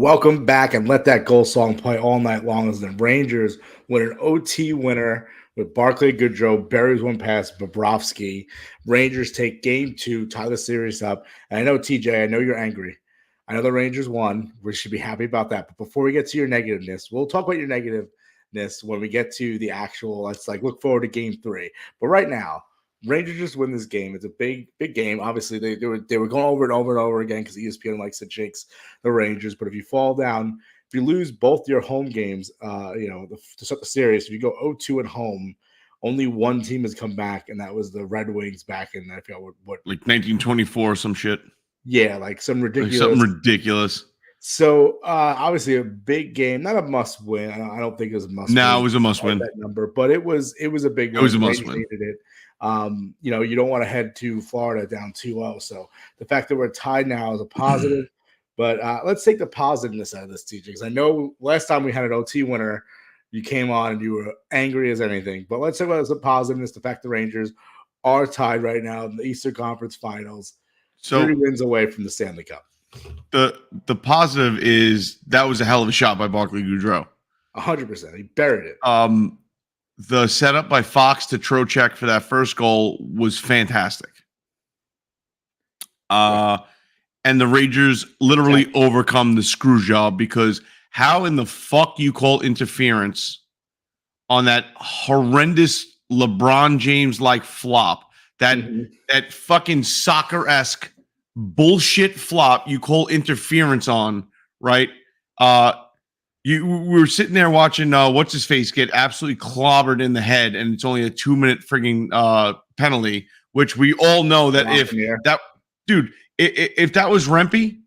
Welcome back and let that goal song play all night long as the Rangers win an OT winner with BARCLAY, GOODROW, Berries one pass, BOBROVSKY. Rangers take game 2, tie the series up. And I know, TJ, I know you're angry. I know the Rangers won. We should be happy about that. But before we get to your negativeness, we'll talk about your negativeness when we get to the actual, let's look forward to game 3. But right now, Rangers just win this game. It's a big game. Obviously, they were going over and over and over again because ESPN likes to jinx the Rangers. But if you fall down, if you lose both your home games, to start the series, if you go 0-2 at home, only one team has come back, and that was the Red Wings back in, I forgot what like 1924 or some shit. Yeah, like some ridiculous. Like something ridiculous. So obviously a big game, not a must win. I don't think it was a must. No, it was a must win. That number, but it was a big. It was a must win. Needed it. You don't want to head to Florida down 2-0. So the fact that we're tied now is a positive. But let's take the positiveness out of this, TJ, because I know last time we had an OT winner, you came on and you were angry as anything. But let's talk about the positiveness, the fact the Rangers are tied right now in the Eastern Conference Finals, so 3 wins away from the Stanley Cup. The positive is that was a hell of a shot by BARCLAY, GOODROW. 100%. He buried it. The setup by Fox to Trocheck for that first goal was fantastic. And the Rangers literally overcome the screw job, because how in the fuck you call interference on that horrendous LeBron James-like flop, that fucking soccer-esque bullshit flop you call interference on, right? We were sitting there watching what's his face get absolutely clobbered in the head, and it's only a 2-minute frigging penalty, which we all know that if that was Rempe,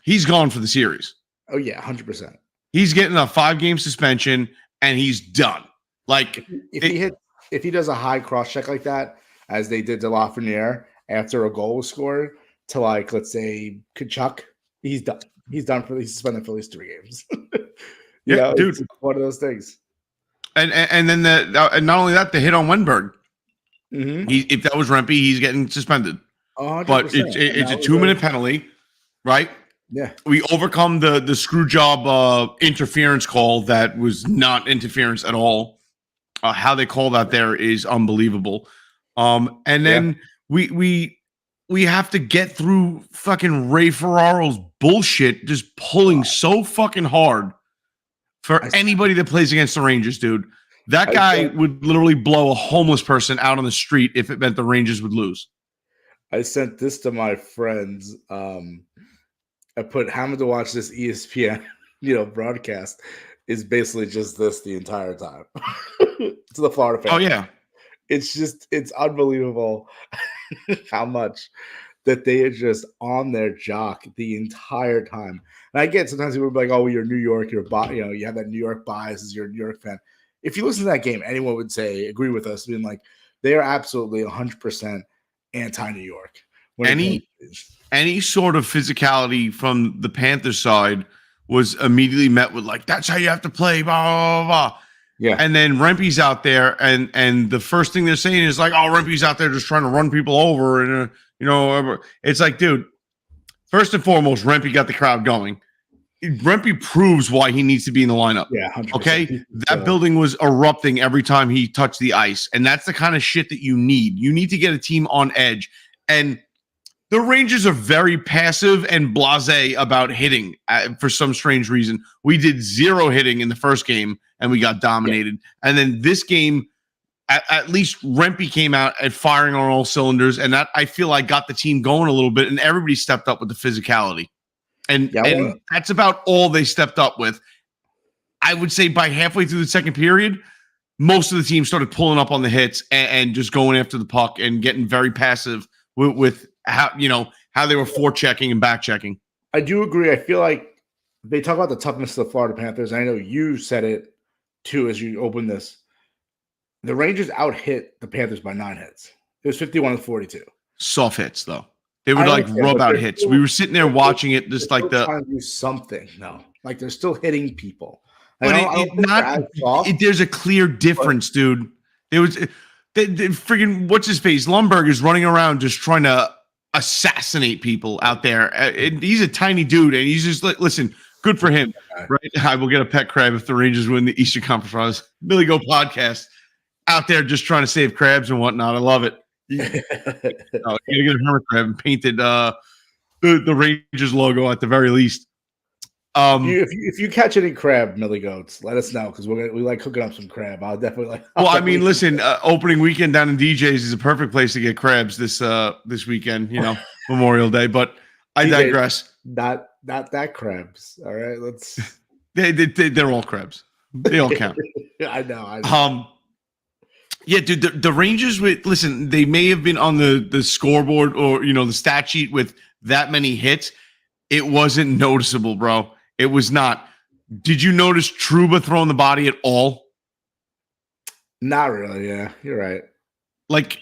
he's gone for the series. Oh yeah, 100%. He's getting a 5-game suspension and he's done. Like if he does a high cross check like that, as they did to Lafreniere after a goal was scored, to let's say Kachuk, he's done. He's suspended for at least 3 games. Dude, it's one of those things. And then and not only that, the hit on Wenberg. If that was Rempe, he's getting suspended. 100%. But it's a 2-minute penalty, right? Yeah. We overcome the screw job interference call that was not interference at all. How they call that there is unbelievable. And then we have to get through fucking Ray Ferraro's bullshit, just pulling so fucking hard for anybody that plays against the Rangers, dude. That guy would literally blow a homeless person out on the street if it meant the Rangers would lose. I sent this to my friends. I put having to watch this ESPN, broadcast is basically just this the entire time. To the Florida fans. Oh yeah. It's unbelievable how much that they are just on their jock the entire time. And I get sometimes people will be like, "Oh, you're New York, you have that New York bias as you're a New York fan." If you listen to that game, anyone would agree with us, being like, they are absolutely 100% anti-New York. Any sort of physicality from the Panthers side was immediately met with that's how you have to play, blah blah blah. Yeah. And then Rempe's out there, and the first thing they're saying is Rempe's out there just trying to run people over, and it's like, dude, first and foremost, Rempe got the crowd going. Rempe proves why he needs to be in the lineup. Yeah, 100%. Okay, that building was erupting every time he touched the ice, and that's the kind of shit that you need. You need to get a team on edge, and the Rangers are very passive and blasé about hitting for some strange reason. We did 0 hitting in the first game, and we got dominated. Yeah. And then this game, at least Rempe came out at firing on all cylinders, and that I feel like got the team going a little bit, and everybody stepped up with the physicality. And that's about all they stepped up with. I would say by halfway through the second period, most of the team started pulling up on the hits and just going after the puck and getting very passive with how they were forechecking and back-checking. I do agree. I feel like they talk about the toughness of the Florida Panthers. I know you said it too as you opened this. The Rangers out-hit the Panthers by 9 hits. It was 51-42. Soft hits, though. They would rub out hits. We were sitting there watching it, just like trying to do something. No, they're still hitting people. But there's a clear difference, dude. There was freaking what's his face? Lundberg is running around just trying to assassinate people out there. He's a tiny dude, and he's just like, listen, Good for him, right? I will get a pet crab if the Rangers win the Eastern Conference Finals. Billy Go podcast out there just trying to save crabs and whatnot. I love it. You gotta get a hermit crab and painted the Rangers logo at the very least. If you catch any crab, Millie Goats, let us know because we like cooking up some crab. I'll definitely like. Well, I mean, listen, opening weekend down in DJ's is a perfect place to get crabs this weekend. Memorial Day. But I digress. Not that crabs. All right, let's. They're all crabs. They all count. I know. Yeah, dude. The Rangers listen. They may have been on the scoreboard or the stat sheet with that many hits. It wasn't noticeable, bro. It was not. Did you notice Trouba throwing the body at all? Not really. Yeah, you're right. Like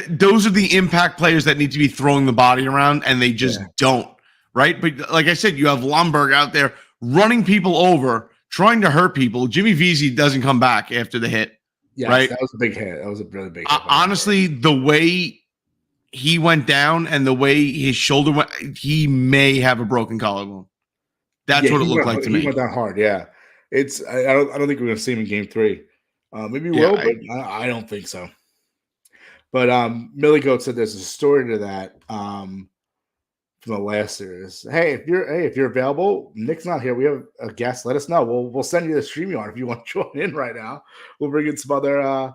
those are the impact players that need to be throwing the body around, and they just don't. Right, but like I said, you have Lomberg out there running people over, trying to hurt people. Jimmy Vesey doesn't come back after the hit. Yeah, right. That was a big hit. That was a really big hit. Honestly, the way he went down and the way his shoulder went, he may have a broken collarbone. That's what it looked like to me. He went down hard. Yeah, I don't think we're gonna see him in Game 3. Maybe we will, but I don't think so. But Millie Goat said there's a story to that from the last series. Hey, if you're available, Nick's not here. We have a guest. Let us know. We'll send you the StreamYard if you want to join in right now. We'll bring in some other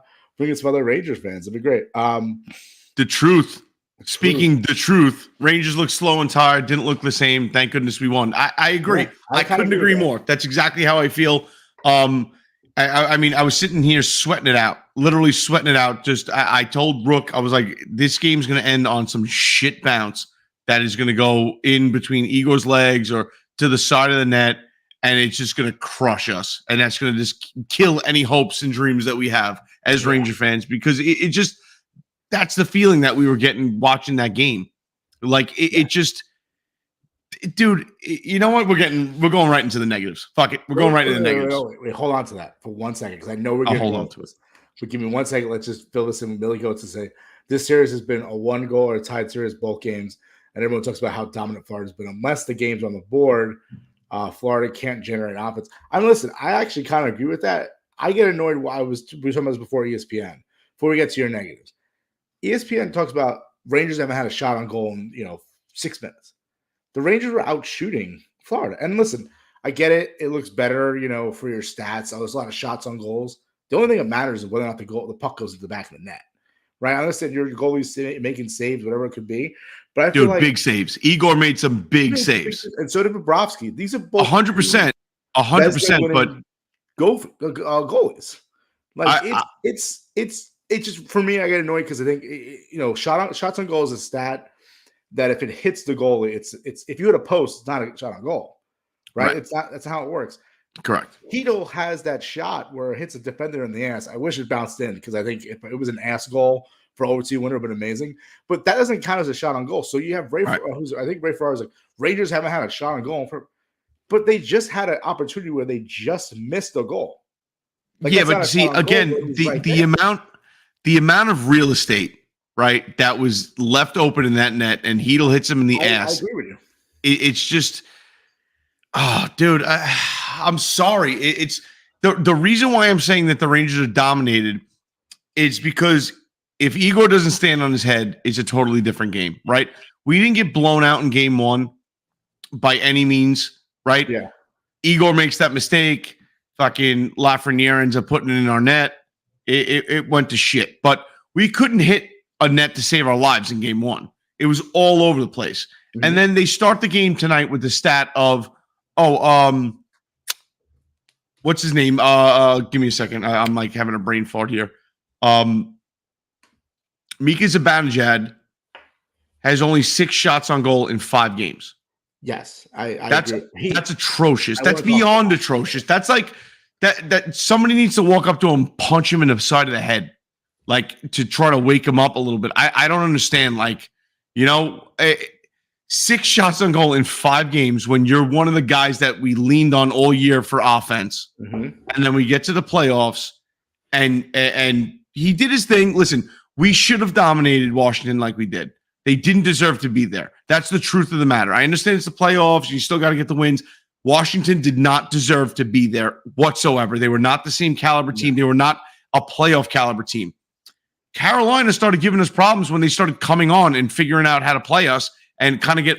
Rangers fans. It'd be great. The truth. Speaking the truth, Rangers look slow and tired. Didn't look the same. Thank goodness we won. I agree. Yeah, I couldn't agree more. That's exactly how I feel. I mean, I was sitting here sweating it out, literally sweating it out. Just I told Rook, I was like, this game's going to end on some shit bounce that is going to go in between Igor's legs or to the side of the net, and it's just going to crush us. And that's going to just kill any hopes and dreams that we have as Ranger fans, because it just – that's the feeling that we were getting watching that game. Like it just, dude, you know what? We're going right into the negatives. Fuck it. We're going right into the negatives. Wait, hold on to that for 1 second. Cause I know we're going to hold on to it. But give me 1 second. Let's just fill this in with Billy Goats and say, this series has been a 1-goal or a tied series, both games. And everyone talks about how dominant Florida's been. Unless the game's on the board, Florida can't generate offense. Listen, I actually kind of agree with that. I get annoyed we were talking about this before ESPN, before we get to your negatives. ESPN talks about Rangers haven't had a shot on goal in 6 minutes. The Rangers were out shooting Florida. And listen, I get it. It looks better, for your stats. There's a lot of shots on goals. The only thing that matters is whether or not the puck goes to the back of the net. Right? I understand your goalie's making saves, whatever it could be. But I feel like big saves. Igor made some big saves. And so did Bobrovsky. These are both 100%. 100%. But goalies. Like it's just, for me, I get annoyed because I think shots on goal is a stat that if it hits the goalie, it's if you hit a post, it's not a shot on goal, right? It's not. That's how it works. Correct. Hedo has that shot where it hits a defender in the ass. I wish it bounced in because I think if it was an ass goal for OT winner, it would have been amazing. But that doesn't count as a shot on goal. So you have Ray, who's I think Ray Ferraro is like, Rangers haven't had a shot on goal but they just had an opportunity where they just missed a goal. Like, yeah, but see again the amount of real estate, right, that was left open in that net, and Hedl hits him in the ass. I agree with you. It's just, dude, I'm sorry. It's the reason why I'm saying that the Rangers are dominated is because if Igor doesn't stand on his head, it's a totally different game, right? We didn't get blown out in Game 1 by any means, right? Yeah. Igor makes that mistake. Fucking Lafreniere ends up putting it in our net. It went to shit, but we couldn't hit a net to save our lives in Game 1. It was all over the place. Mm-hmm. And then they start the game tonight with the stat of, what's his name? Give me a second. I'm like having a brain fart here. Mika Zibanejad has only 6 shots on goal in 5 games. Yes, I agree. That's atrocious. That's beyond atrocious. That's like that somebody needs to walk up to him, punch him in the side of the head, like to try to wake him up a little bit. I don't understand. 6 shots on goal in 5 games when you're one of the guys that we leaned on all year for offense. Mm-hmm. And then we get to the playoffs and he did his thing. Listen, we should have dominated Washington like we did. They didn't deserve to be there. That's the truth of the matter. I understand it's the playoffs. You still got to get the wins. Washington did not deserve to be there whatsoever. They were not the same caliber team. They were not a playoff caliber team. Carolina started giving us problems when they started coming on and figuring out how to play us and kind of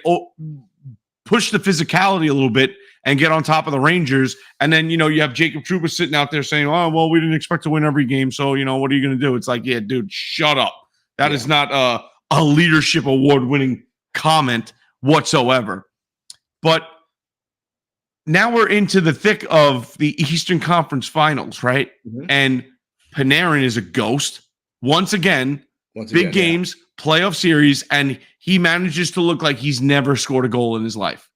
push the physicality a little bit and get on top of the Rangers. And then, you have Jacob Trouba sitting out there saying, oh, well, we didn't expect to win every game. So, what are you going to do? It's like, yeah, dude, shut up. That is not a leadership award-winning comment whatsoever. But now we're into the thick of the Eastern Conference Finals, right? Mm-hmm. And Panarin is a ghost. Once again, big games, playoff series, and he manages to look like he's never scored a goal in his life.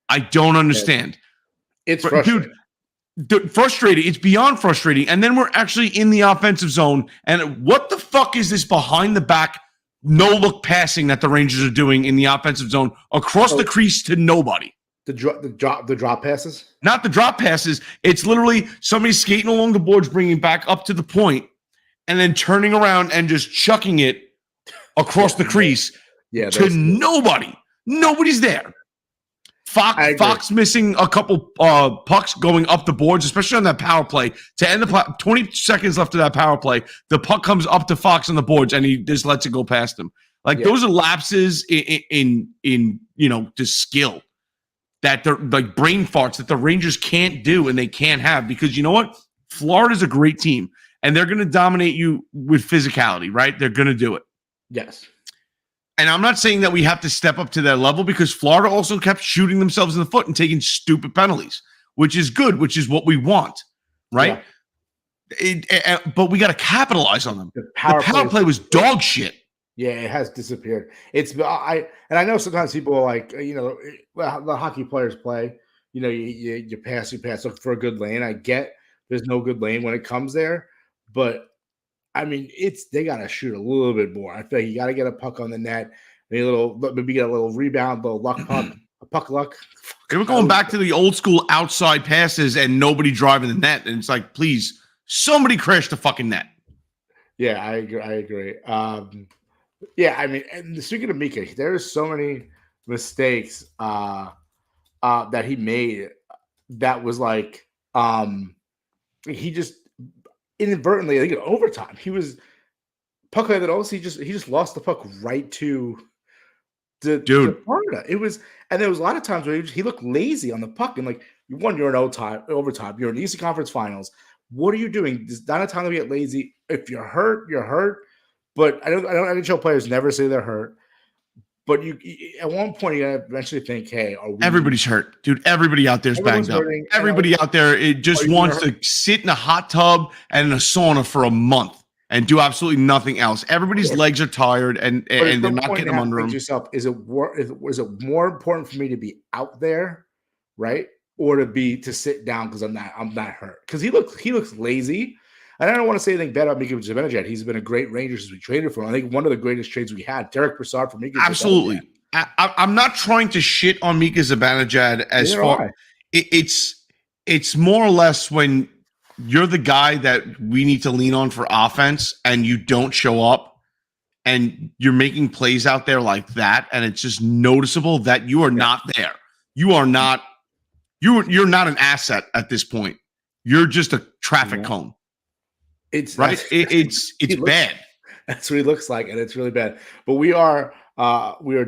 I don't understand. It's frustrating. Dude, frustrating. It's beyond frustrating. And then we're actually in the offensive zone. And what the fuck is this behind the back, no-look passing that the Rangers are doing in the offensive zone across the crease to nobody? The drop passes? Not the drop passes. It's literally somebody skating along the boards, bringing back up to the point, and then turning around and just chucking it across the crease to nobody. Nobody's there. Fox missing a couple pucks going up the boards, especially on that power play. To end the 20 seconds left of that power play, the puck comes up to Fox on the boards, and he just lets it go past him. Those are lapses in just skill that they're like brain farts that the Rangers can't do and they can't have, because you know what? Florida's a great team. And they're going to dominate you with physicality, right? They're going to do it. Yes. And I'm not saying that we have to step up to their level, because Florida also kept shooting themselves in the foot and taking stupid penalties, which is good, which is what we want, right? Yeah. But we got to capitalize on them. The power play was dog shit. Yeah, it has disappeared. I know sometimes people are like, the hockey players play, you pass, look for a good lane. I get there's no good lane when it comes there. But I mean, they got to shoot a little bit more. I feel like you got to get a puck on the net, maybe get a little rebound, a little luck puck, a puck luck. They were going back to the old school outside passes and nobody driving the net, and it's like, please, somebody crash the fucking net. Yeah, I agree. Yeah, I mean, and speaking of Mika, there's so many mistakes that he made that was like he just. Inadvertently, I think in overtime, he was puck that also he just lost the puck right to Florida. It was, and there was a lot of times where he looked lazy on the puck, and like you're in overtime, you're in the Eastern Conference Finals. What are you doing? There's not a time to get lazy. If you're hurt, you're hurt. But I don't NHL players never say they're hurt. But you at one point you gotta eventually think, hey, everybody's hurt, dude. Everybody out there's banged up. Everybody out there just wants to sit in a hot tub and in a sauna for a month and do absolutely nothing else. Everybody's legs are tired and they're not getting them under them. Yourself, is it more important for me to be out there, right, or to sit down because I'm not hurt? Because he looks lazy. And I don't want to say anything bad about Mika Zibanejad. He's been a great Ranger since we traded for him. I think one of the greatest trades we had, Derek Brassard for Mika. Absolutely. I'm not trying to shit on Mika Zibanejad as far. It's more or less when you're the guy that we need to lean on for offense and you don't show up and you're making plays out there like that, and it's just noticeable that you are not there. You're not an asset at this point. You're just a traffic cone. It's right. It's bad. That's what he looks like, and it's really bad. But we are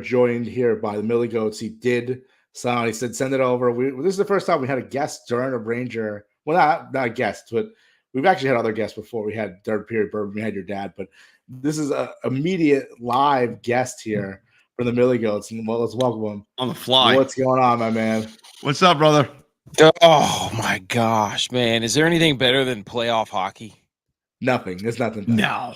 joined here by the Millie Goats. He did sign. He said, "Send it over." This is the first time we had a guest during a Ranger. Well, not a guest, but we've actually had other guests before. We had Third Period Bourbon. We had your dad, but this is an immediate live guest here from the Millie Goats. And let's welcome him on the fly. What's going on, my man? What's up, brother? Oh my gosh, man! Is there anything better than playoff hockey? Nothing. There's nothing better. No.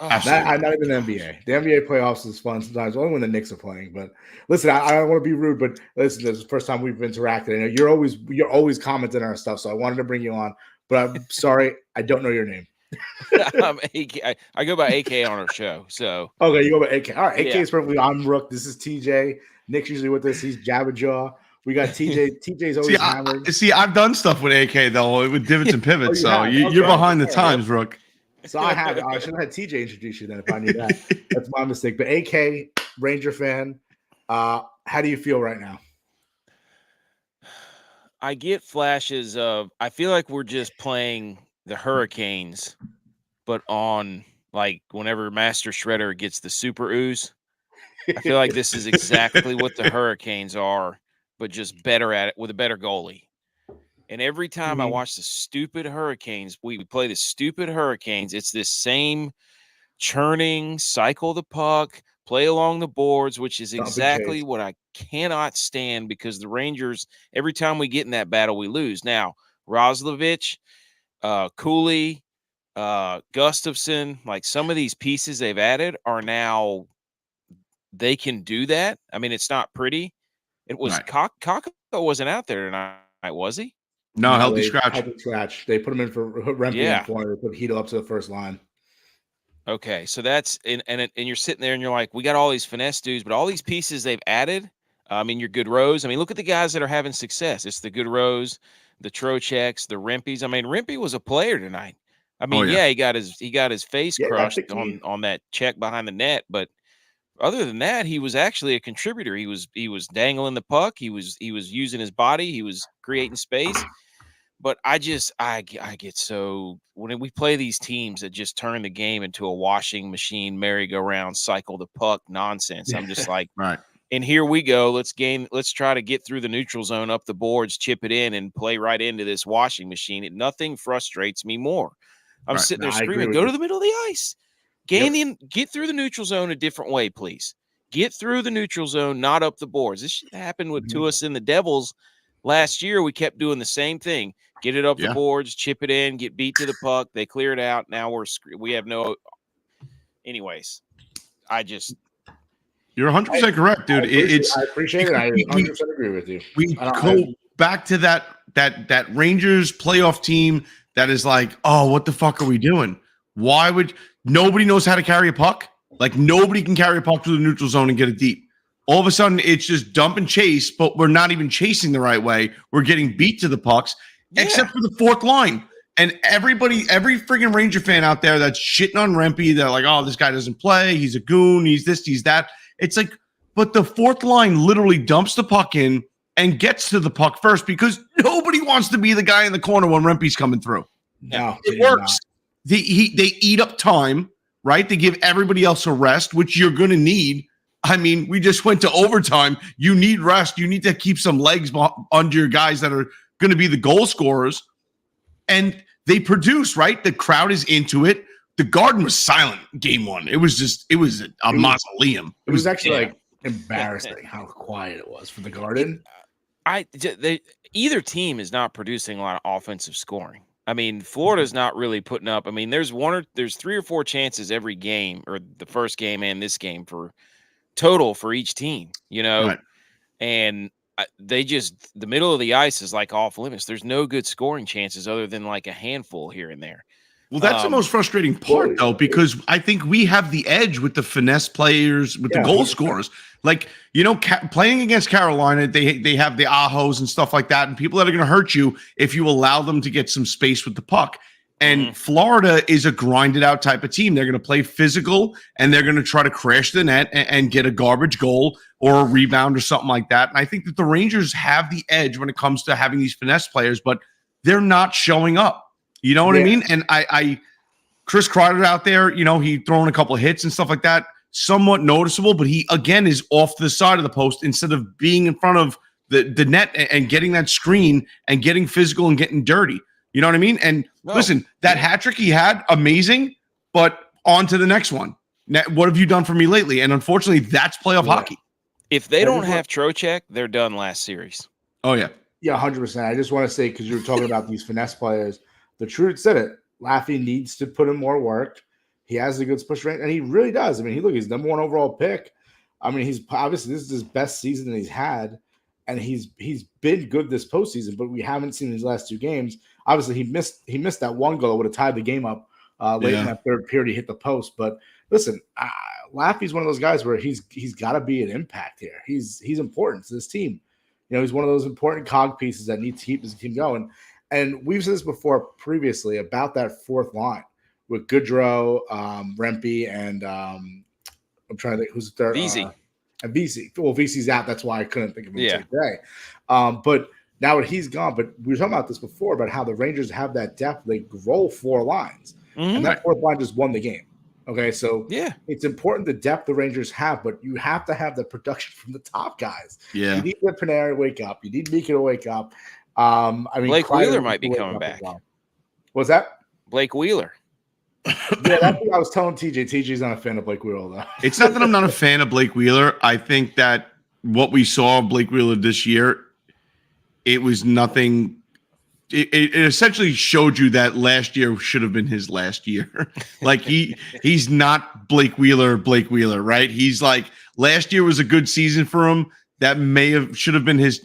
Not even the NBA. The NBA playoffs is fun sometimes, only when the Knicks are playing. But listen, I don't want to be rude, but listen, this is the first time we've interacted. I know you're always commenting on our stuff, so I wanted to bring you on. But I'm sorry, I don't know your name. I'm AK. I go by AK on our show. So okay, you go by AK. All right, AK is perfectly. I'm Rook. This is TJ. Nick's usually with us. He's Jabberjaw. We got TJ. TJ's always hammered. I've done stuff with AK though, with divots and pivots. You're behind the times, Rook. So I have it. I should have had TJ introduce you then if I knew that. That's my mistake. But AK, Ranger fan, how do you feel right now? I get flashes of. I feel like we're just playing the Hurricanes, but on like whenever Master Shredder gets the super ooze. I feel like this is exactly what the Hurricanes are, but just better at it with a better goalie. And every time I Mhm. watch the stupid Hurricanes, we play the stupid Hurricanes. It's this same churning, cycle the puck, play along the boards, which is Dump and chase. exactly what I cannot stand because the Rangers, every time we get in that battle, we lose. Now, Roslovich, Cooley, Gustafson, like some of these pieces they've added are now they can do that. I mean, it's not pretty. It was Right. Kakko wasn't out there tonight, was he? No, No, healthy they scratch. healthy scratch. They put him in for Rempe and Yeah. Florida. They put Hedo up to the first line. Okay, so that's and you're sitting there and you're like, we got all these finesse dudes, but all these pieces they've added. I mean, your Goodrows. I mean, look at the guys that are having success. It's the Goodrows, the Trocheks, the Rempes. I mean, Rempe was a player tonight. I Oh mean, yeah. yeah, he got his face Yeah, that's crushed the key. on that check behind the net, but other than that, he was actually a contributor. He was dangling the puck. He was using his body. He was creating space. But I get so when we play these teams that just turn the game into a washing machine, merry-go-round, cycle the puck nonsense. I'm just like, Right. and here we go. Let's try to get through the neutral zone, up the boards, chip it in, and play right into this washing machine. Nothing frustrates me more. I'm Right. sitting No, there I agree screaming, with go you. to the middle of the ice. Yep. Get through the neutral zone a different way, please. Get through the neutral zone, not up the boards. This shit happened to Mhm. us in the Devils last year. We kept doing the same thing. Get it up the Yeah. boards, chip it in, get beat to the puck. They clear it out. Now we have no. Anyways, I just You're 100% correct, dude. I appreciate it. Because I we 100% agree with you. we I don't. go back to that Rangers playoff team that is like, oh, what the fuck are we doing? Why would nobody knows how to carry a puck? Like nobody can carry a puck through the neutral zone and get it deep. All of a sudden, it's just dump and chase, but we're not even chasing the right way. We're getting beat to the pucks, yeah. except for the fourth line. And every friggin' Ranger fan out there that's shitting on Rempe, they're like, oh, this guy doesn't play. He's a goon. He's this, he's that. It's like, but the fourth line literally dumps the puck in and gets to the puck first because nobody wants to be the guy in the corner when Rempe's coming through. No, It they do works. not. They eat up time, right? They give everybody else a rest, which you're going to need. I mean, we just went to overtime. You need rest. You need to keep some legs under your guys that are going to be the goal scorers. And they produce, right? The crowd is into it. The Garden was silent game one. It was a mausoleum. It was actually like embarrassing how quiet it was for the Garden. Either team is not producing a lot of offensive scoring. I mean, Florida's not really putting up. I mean, there's 3 or 4 chances every game, or the first game and this game for total for each team, Right. and the middle of the ice is like off limits. There's no good scoring chances other than like a handful here and there. Well, that's the most frustrating part, though, because I think we have the edge with the finesse players, with the goal 100%. scorers. Like, playing against Carolina, they have the Ahos and stuff like that, and people that are going to hurt you if you allow them to get some space with the puck. And Florida is a grinded out type of team. They're going to play physical, and they're going to try to crash the net and get a garbage goal or a rebound or something like that. And I think that the Rangers have the edge when it comes to having these finesse players, but they're not showing up. You know what I mean? And I Chris Kreider out there, he throwing a couple of hits and stuff like that, somewhat noticeable, but he again is off to the side of the post instead of being in front of the net and getting that screen and getting physical and getting dirty. You know what I mean? And listen, that hat trick he had, amazing, but on to the next one. Now, what have you done for me lately? And unfortunately, that's playoff hockey. If they don't have Trocheck, they're done last series. Oh, yeah. Yeah, 100%. I just want to say, because you were talking about these finesse players, the truth said it. Laffy needs to put in more work. He has a good push rate, and he really does. I mean, he's number 1 overall pick. I mean, he's obviously this is his best season that he's had, and he's been good this postseason. But we haven't seen his last 2 games. Obviously, he missed that 1 goal that would have tied the game up late in that third period. He hit the post, but listen, Laffy's one of those guys where he's got to be an impact here. He's important to this team. He's one of those important cog pieces that need to keep this team going. And we've said this before previously about that fourth line with Goodrow, Rempe, and I'm trying to think who's the third. VZ. And VC. Well, VC's out. That's why I couldn't think of him today. But Now that he's gone, but we were talking about this before about how the Rangers have that depth. They roll 4 lines, and that 4th line just won the game. Okay, so it's important the depth the Rangers have, but you have to have the production from the top guys. Yeah, you need the Panarin to wake up. You need Mika to wake up. I mean, Blake Wheeler might be coming back. Well. What's that? Blake Wheeler. Yeah, that's what I was telling TJ. TJ's not a fan of Blake Wheeler, though. It's not that I'm not a fan of Blake Wheeler. I think that what we saw of Blake Wheeler this year, it was nothing. It essentially showed you that last year should have been his last year. Like he's not Blake Wheeler, right? He's like last year was a good season for him. That should have been his,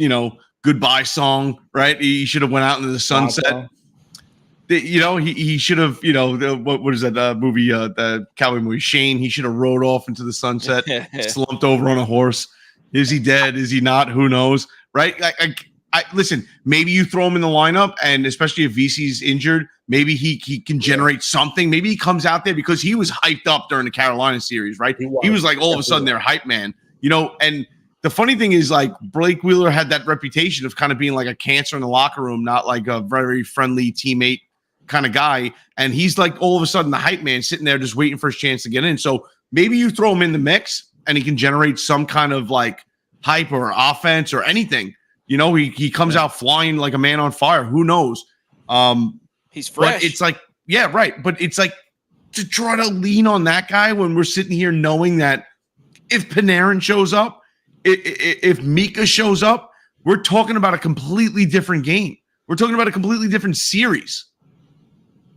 goodbye song, right? He should have went out into the sunset. He should have, what is that movie? The cowboy movie, Shane. He should have rode off into the sunset, slumped over on a horse. Is he dead? Is he not? Who knows? Right? Listen, maybe you throw him in the lineup, and especially if VC's injured, maybe he can generate something. Maybe he comes out there because he was hyped up during the Carolina series, right? He was like all of a sudden their hype man, and the funny thing is like Blake Wheeler had that reputation of kind of being like a cancer in the locker room, not like a very friendly teammate kind of guy. And he's like all of a sudden the hype man sitting there just waiting for his chance to get in. So maybe you throw him in the mix and he can generate some kind of like hype or offense or anything. He comes out flying like a man on fire. Who knows? He's fresh. But it's like, yeah, right. But it's like to try to lean on that guy when we're sitting here knowing that if Panarin shows up, if Mika shows up, we're talking about a completely different game. We're talking about a completely different series.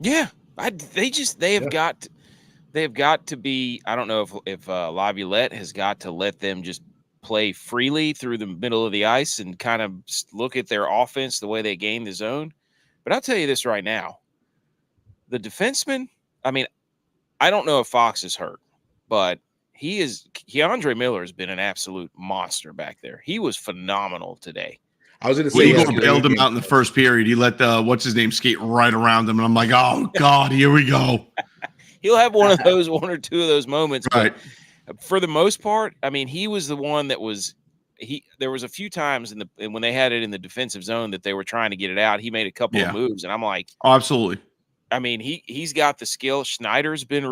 Yeah, they have got to be. I don't know if Laviolette has got to let them just play freely through the middle of the ice and kind of look at their offense the way they game the zone. But I'll tell you this right now: the defenseman. I mean, I don't know if Fox is hurt, but Keandre Miller has been an absolute monster back there. He was phenomenal today. I was going to say, Igor bailed him out in the first period. He let what's his name skate right around him, and I'm like, oh God, here we go. He'll have one or two of those moments, right? But for the most part, I mean, he was the one that was. There was a few times when they had it in the defensive zone that they were trying to get it out. He made a couple of moves, and I'm like, oh, absolutely. I mean, he's got the skill. Schneider's been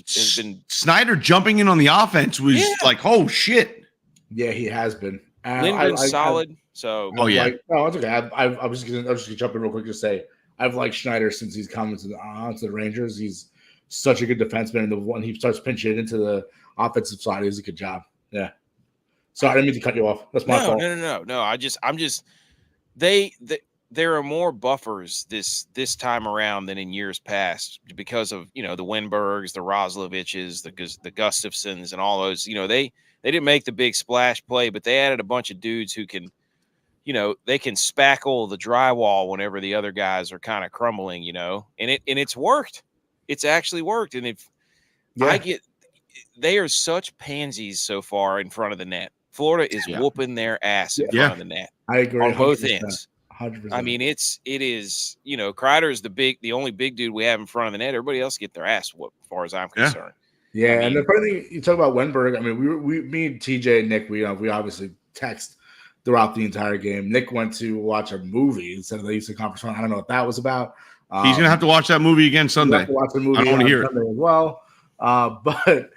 Snyder jumping in on the offense was like, oh shit. Yeah, he has been. Lindgren's solid. So no, it's okay. I was just gonna jump in real quick to say I've liked Schneider since he's come to the Rangers. He's such a good defenseman, and when he starts pinching into the offensive side, he does a good job. Yeah. So I didn't mean to cut you off. That's my fault. No. There are more buffers this time around than in years past because of the Wenbergs, the Rosloviches, the Gustafsons, and all those. They didn't make the big splash play, but they added a bunch of dudes who can, they can spackle the drywall whenever the other guys are kind of crumbling, and it's worked. It's actually worked. And they are such pansies so far in front of the net. Florida is whooping their ass in front of the net. I agree on both ends. 100%. I mean, it is. Kreider's the only big dude we have in front of the net. Everybody else get their ass whooped, as far as I'm concerned. Yeah, and the funny thing you talk about Wenberg. I mean, me and TJ and Nick, we obviously text throughout the entire game. Nick went to watch a movie instead of the Eastern Conference Final. I don't know what that was about. He's gonna have to watch that movie again Sunday. Have to watch the movie I don't want to hear Sunday as well. But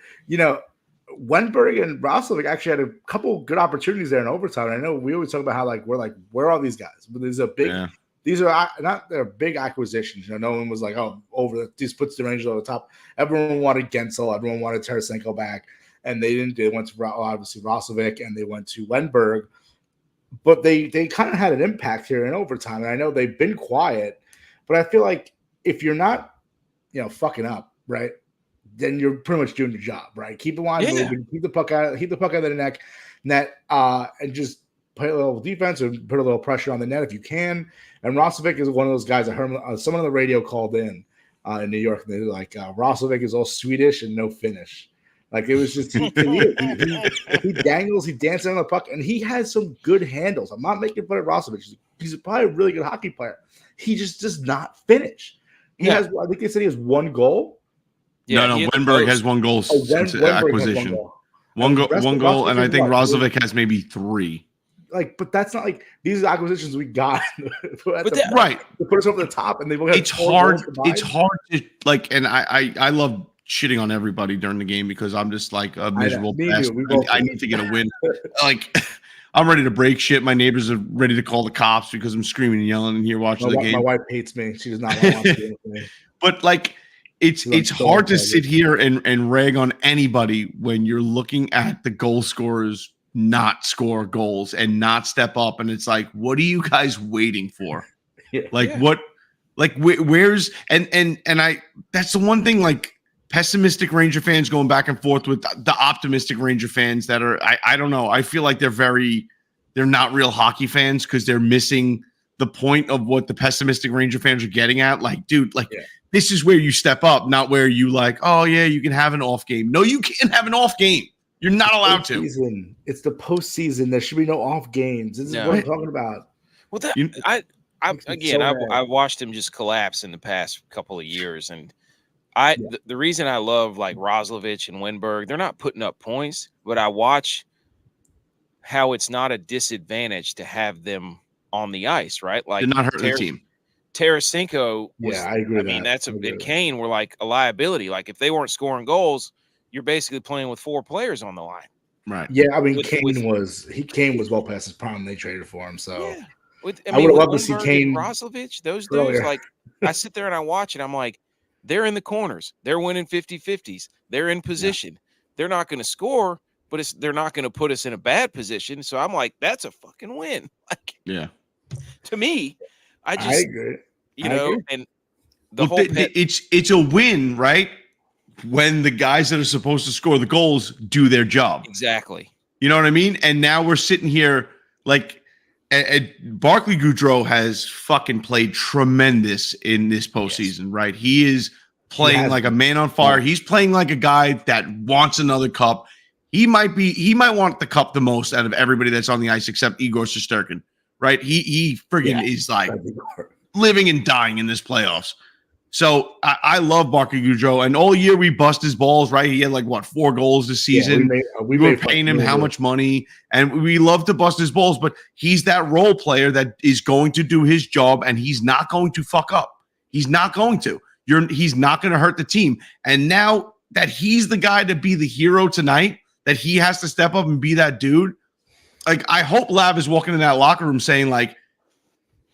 Wenberg and Roslovic actually had a couple good opportunities there in overtime. And I know we always talk about how where are all these guys? But there's a big. Yeah. These are not they're big acquisitions. No one was like, this puts the Rangers over the top. Everyone wanted Gensel, everyone wanted Tarasenko back, and they didn't. They went to obviously Roslovic and they went to Wenberg, but they kind of had an impact here in overtime. And I know they've been quiet, but I feel like if you're not, fucking up, right, then you're pretty much doing your job, right? Keep the line moving, keep the puck out of the net, and just play a little defense and put a little pressure on the net if you can. And Roslovic is one of those guys. I heard someone on the radio called in New York, and they were like, Roslovic is all Swedish and no Finnish. Like, it was just he dangles, he dances on the puck, and he has some good handles. I'm not making fun of Roslovic. He's probably a really good hockey player. He just does not finish. He has, I think they said he has one goal. Yeah, no, Wenberg has one goal since acquisition. One goal, and I think Roslovic has maybe 3. like, but that's not like these acquisitions we got. Right. To put us over the top, and they both had It's 4 hard. goals combined. It's hard to like, and I love shitting on everybody during the game because I'm just like a miserable bastard. I need to get a win. Like, I'm ready to break shit. My neighbors are ready to call the cops because I'm screaming and yelling in here watching the game. My wife hates me. She does not want to do anything. But like, it's hard to sit here and rag on anybody when you're looking at the goal scorers not score goals and not step up, and it's like, what are you guys waiting for? What, like where's and I that's the one thing, like, pessimistic Ranger fans going back and forth with the optimistic Ranger fans that are I don't know. I feel like they're not real hockey fans because they're missing the point of what the pessimistic Ranger fans are getting at. Like, dude, like this is where you step up, not where you like, oh yeah, you can have an off game. No, you can't have an off game. You're not allowed to. It's the postseason. There should be no off games. This is what I'm talking about. Well, I watched him just collapse in the past couple of years, and the reason I love like Roslovich and Wenberg, they're not putting up points, but I watch how it's not a disadvantage to have them on the ice, right? Like, they're not hurting the team. Tarasenko was, I agree. And Kane were like a liability. Like, if they weren't scoring goals, you're basically playing with 4 players on the line. Right. Yeah, I mean, Kane was well past his prime. They traded for him, so yeah. I would have loved to see Kane. Roslovich, those dudes, like, I sit there and I watch it. I'm like, they're in the corners. They're winning 50-50s. They're in position. Yeah. They're not going to score, but they're not going to put us in a bad position. So I'm like, that's a fucking win. Like, yeah. To me, I agree. And the whole it's a win, right? When the guys that are supposed to score the goals do their job. Exactly. You know what I mean? And now we're sitting here like, Barclay Goodrow has fucking played tremendous in this postseason, right? He is playing like a man on fire. He's playing like a guy that wants another cup. He might want the cup the most out of everybody that's on the ice except Igor Shesterkin, right? He friggin' is like living and dying in this playoffs. So I love Barclay Goodrow, and all year we bust his balls, right? He had like 4 goals this season. We were paying him how much money, and we love to bust his balls, but he's that role player that is going to do his job, and he's not going to fuck up. He's not going to. He's not going to hurt the team. And now that he's the guy to be the hero tonight, that he has to step up and be that dude. Like, I hope Lav is walking in that locker room saying like,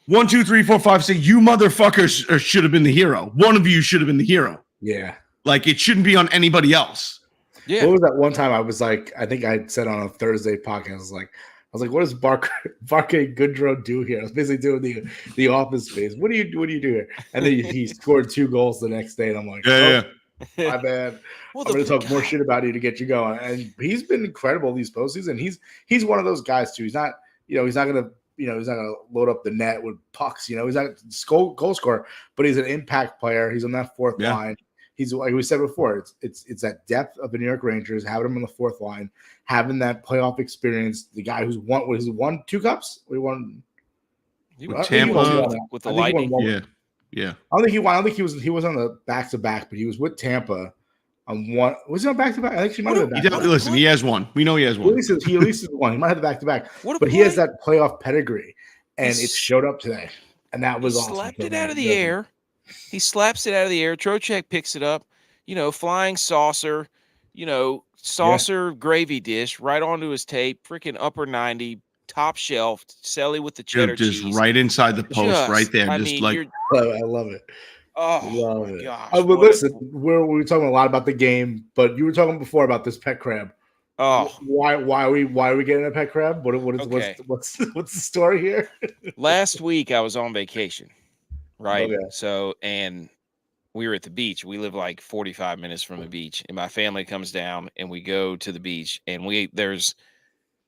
1, 2, 3, 4, 5, 6. You motherfuckers should have been the hero. One of you should have been the hero. Yeah. Like, it shouldn't be on anybody else. Yeah. What was that one time I was like, I think I said on a Thursday podcast, I was like, what does Barclay Goodrow do here? I was basically doing the Office space. What do you do here? And then he scored 2 goals the next day, and I'm like, my bad. I'm going to talk more shit about you to get you going. And he's been incredible these postseason. He's one of those guys too. He's not going to load up the net with pucks. He's not a goal scorer, but he's an impact player. He's on that 4th line. He's, like we said before, it's that depth of the New York Rangers, having him on the 4th line, having that playoff experience. The guy who's won 2 cups. We won. Tampa with the Lightning. Yeah. I don't think he won. I don't think he was on the back-to-back, but he was with Tampa on one. Was he on back-to-back? I think he might have been back-to-back. Listen, he has one. We know he has one. He at least has one. He might have the back-to-back, but he has that playoff pedigree, and it showed up today, and that was awesome. Slapped it out of the air. He slaps it out of the air. Trocheck picks it up. Flying saucer. Saucer gravy dish right onto his tape. Freaking upper 90. Top shelf, Selly with the cheddar just cheese. Right inside the post, right there. I love it. Oh, love it. Gosh. But listen, we were talking a lot about the game, but you were talking before about this pet crab. Oh, why are we getting a pet crab? What's the story here? Last week I was on vacation, right? Okay. So, and we were at the beach. We live like 45 minutes from the beach, and my family comes down, and we go to the beach, and there's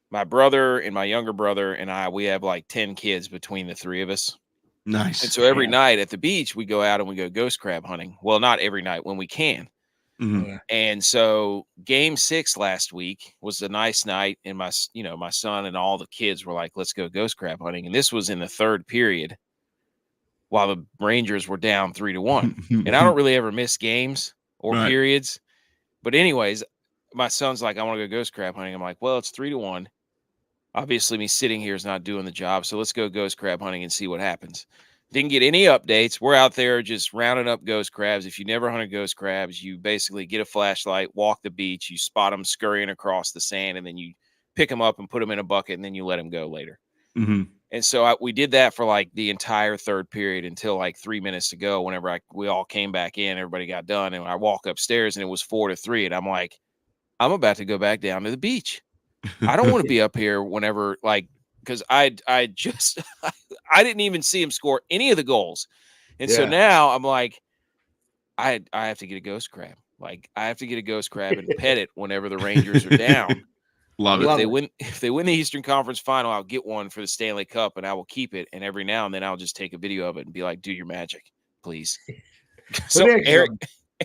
my brother and my younger brother and I, we have like 10 kids between the 3 of us. Nice. And so every night at the beach, we go out and we go ghost crab hunting. Well, not every night, when we can. Mm-hmm. And so game 6 last week was a nice night. And my son and all the kids were like, let's go ghost crab hunting. And this was in the 3rd period while the Rangers were down 3-1. And I don't really ever miss games or periods. But anyways, my son's like, I want to go ghost crab hunting. I'm like, well, it's 3-1. obviously me sitting here is not doing the job. So let's go ghost crab hunting and see what happens. Didn't get any updates. We're out there just rounding up ghost crabs. If you never hunted ghost crabs, you basically get a flashlight, walk the beach, you spot them scurrying across the sand, and then you pick them up and put them in a bucket, and then you let them go later. Mm-hmm. And so we did that for like the entire third period until like 3 minutes to go. Whenever we all came back in, everybody got done, and I walk upstairs and it was 4-3, and I'm like, I'm about to go back down to the beach. I don't want to be up here whenever because I just I didn't even see him score any of the goals, and so now I'm like, I have to get a ghost crab. Like I have to get a ghost crab and pet it whenever the Rangers are down. Love it. If they win the Eastern Conference Final, I'll get one for the Stanley Cup, and I will keep it. And every now and then, I'll just take a video of it and be like, "Do your magic, please." So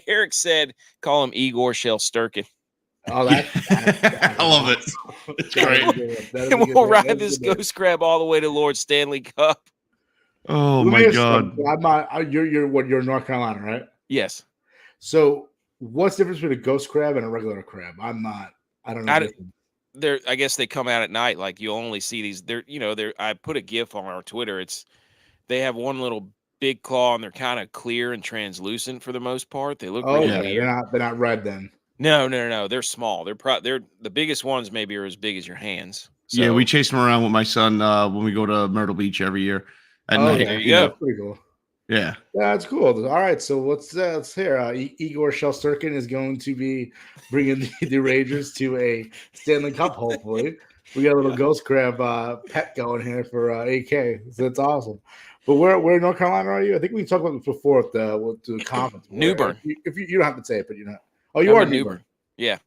Eric said, "Call him Igor Shellsturkin." Oh, that I love it. It's great. And we'll ride this ghost crab all the way to Lord Stanley Cup. Oh my God! I'm not. You're in North Carolina, right? Yes. So, what's the difference between a ghost crab and a regular crab? I'm not. I don't know. I guess they come out at night. Like you only see these. I put a GIF on our Twitter. They have one little big claw, and they're kind of clear and translucent for the most part. They look really weird. They're not red then. No. They're small. They're the biggest ones. Maybe are as big as your hands. So, yeah, we chase them around with my son when we go to Myrtle Beach every year. There you go. That's pretty cool. Yeah, that's cool. All right, so let's hear. Igor Shellsturkin is going to be bringing the Rangers to a Stanley Cup. Hopefully, we got a little ghost crab pet going here for AK. So that's awesome. But where in North Carolina are you? I think we talked about this before with the conference. New Bern. If you don't have to say it, but you know. Oh, you are New Bern. Yeah.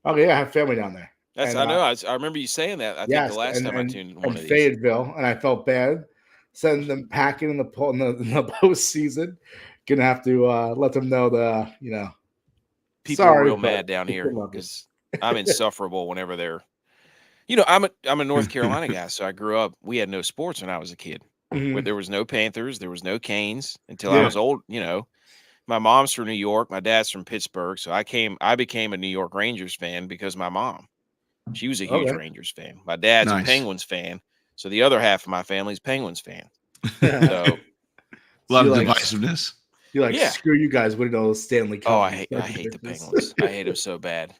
Okay, yeah, I have family down there. I know. I remember you saying that. I think the last time I tuned in one of these. Fayetteville, and I felt bad sending them packing in the postseason. Gonna have to let them know people are real mad down here because I'm insufferable whenever they're. I'm a North Carolina guy, so I grew up. We had no sports when I was a kid. Mm-hmm. There was no Panthers, there was no Canes until I was old. My mom's from New York, my dad's from Pittsburgh, so I became a New York Rangers fan because my mom. She was a huge Rangers fan. My dad's a Penguins fan, so the other half of my family's Penguins fan. So a lot of divisiveness. Screw you guys winning all the Stanley Cup. Oh, I hate the Penguins. I hate them so bad.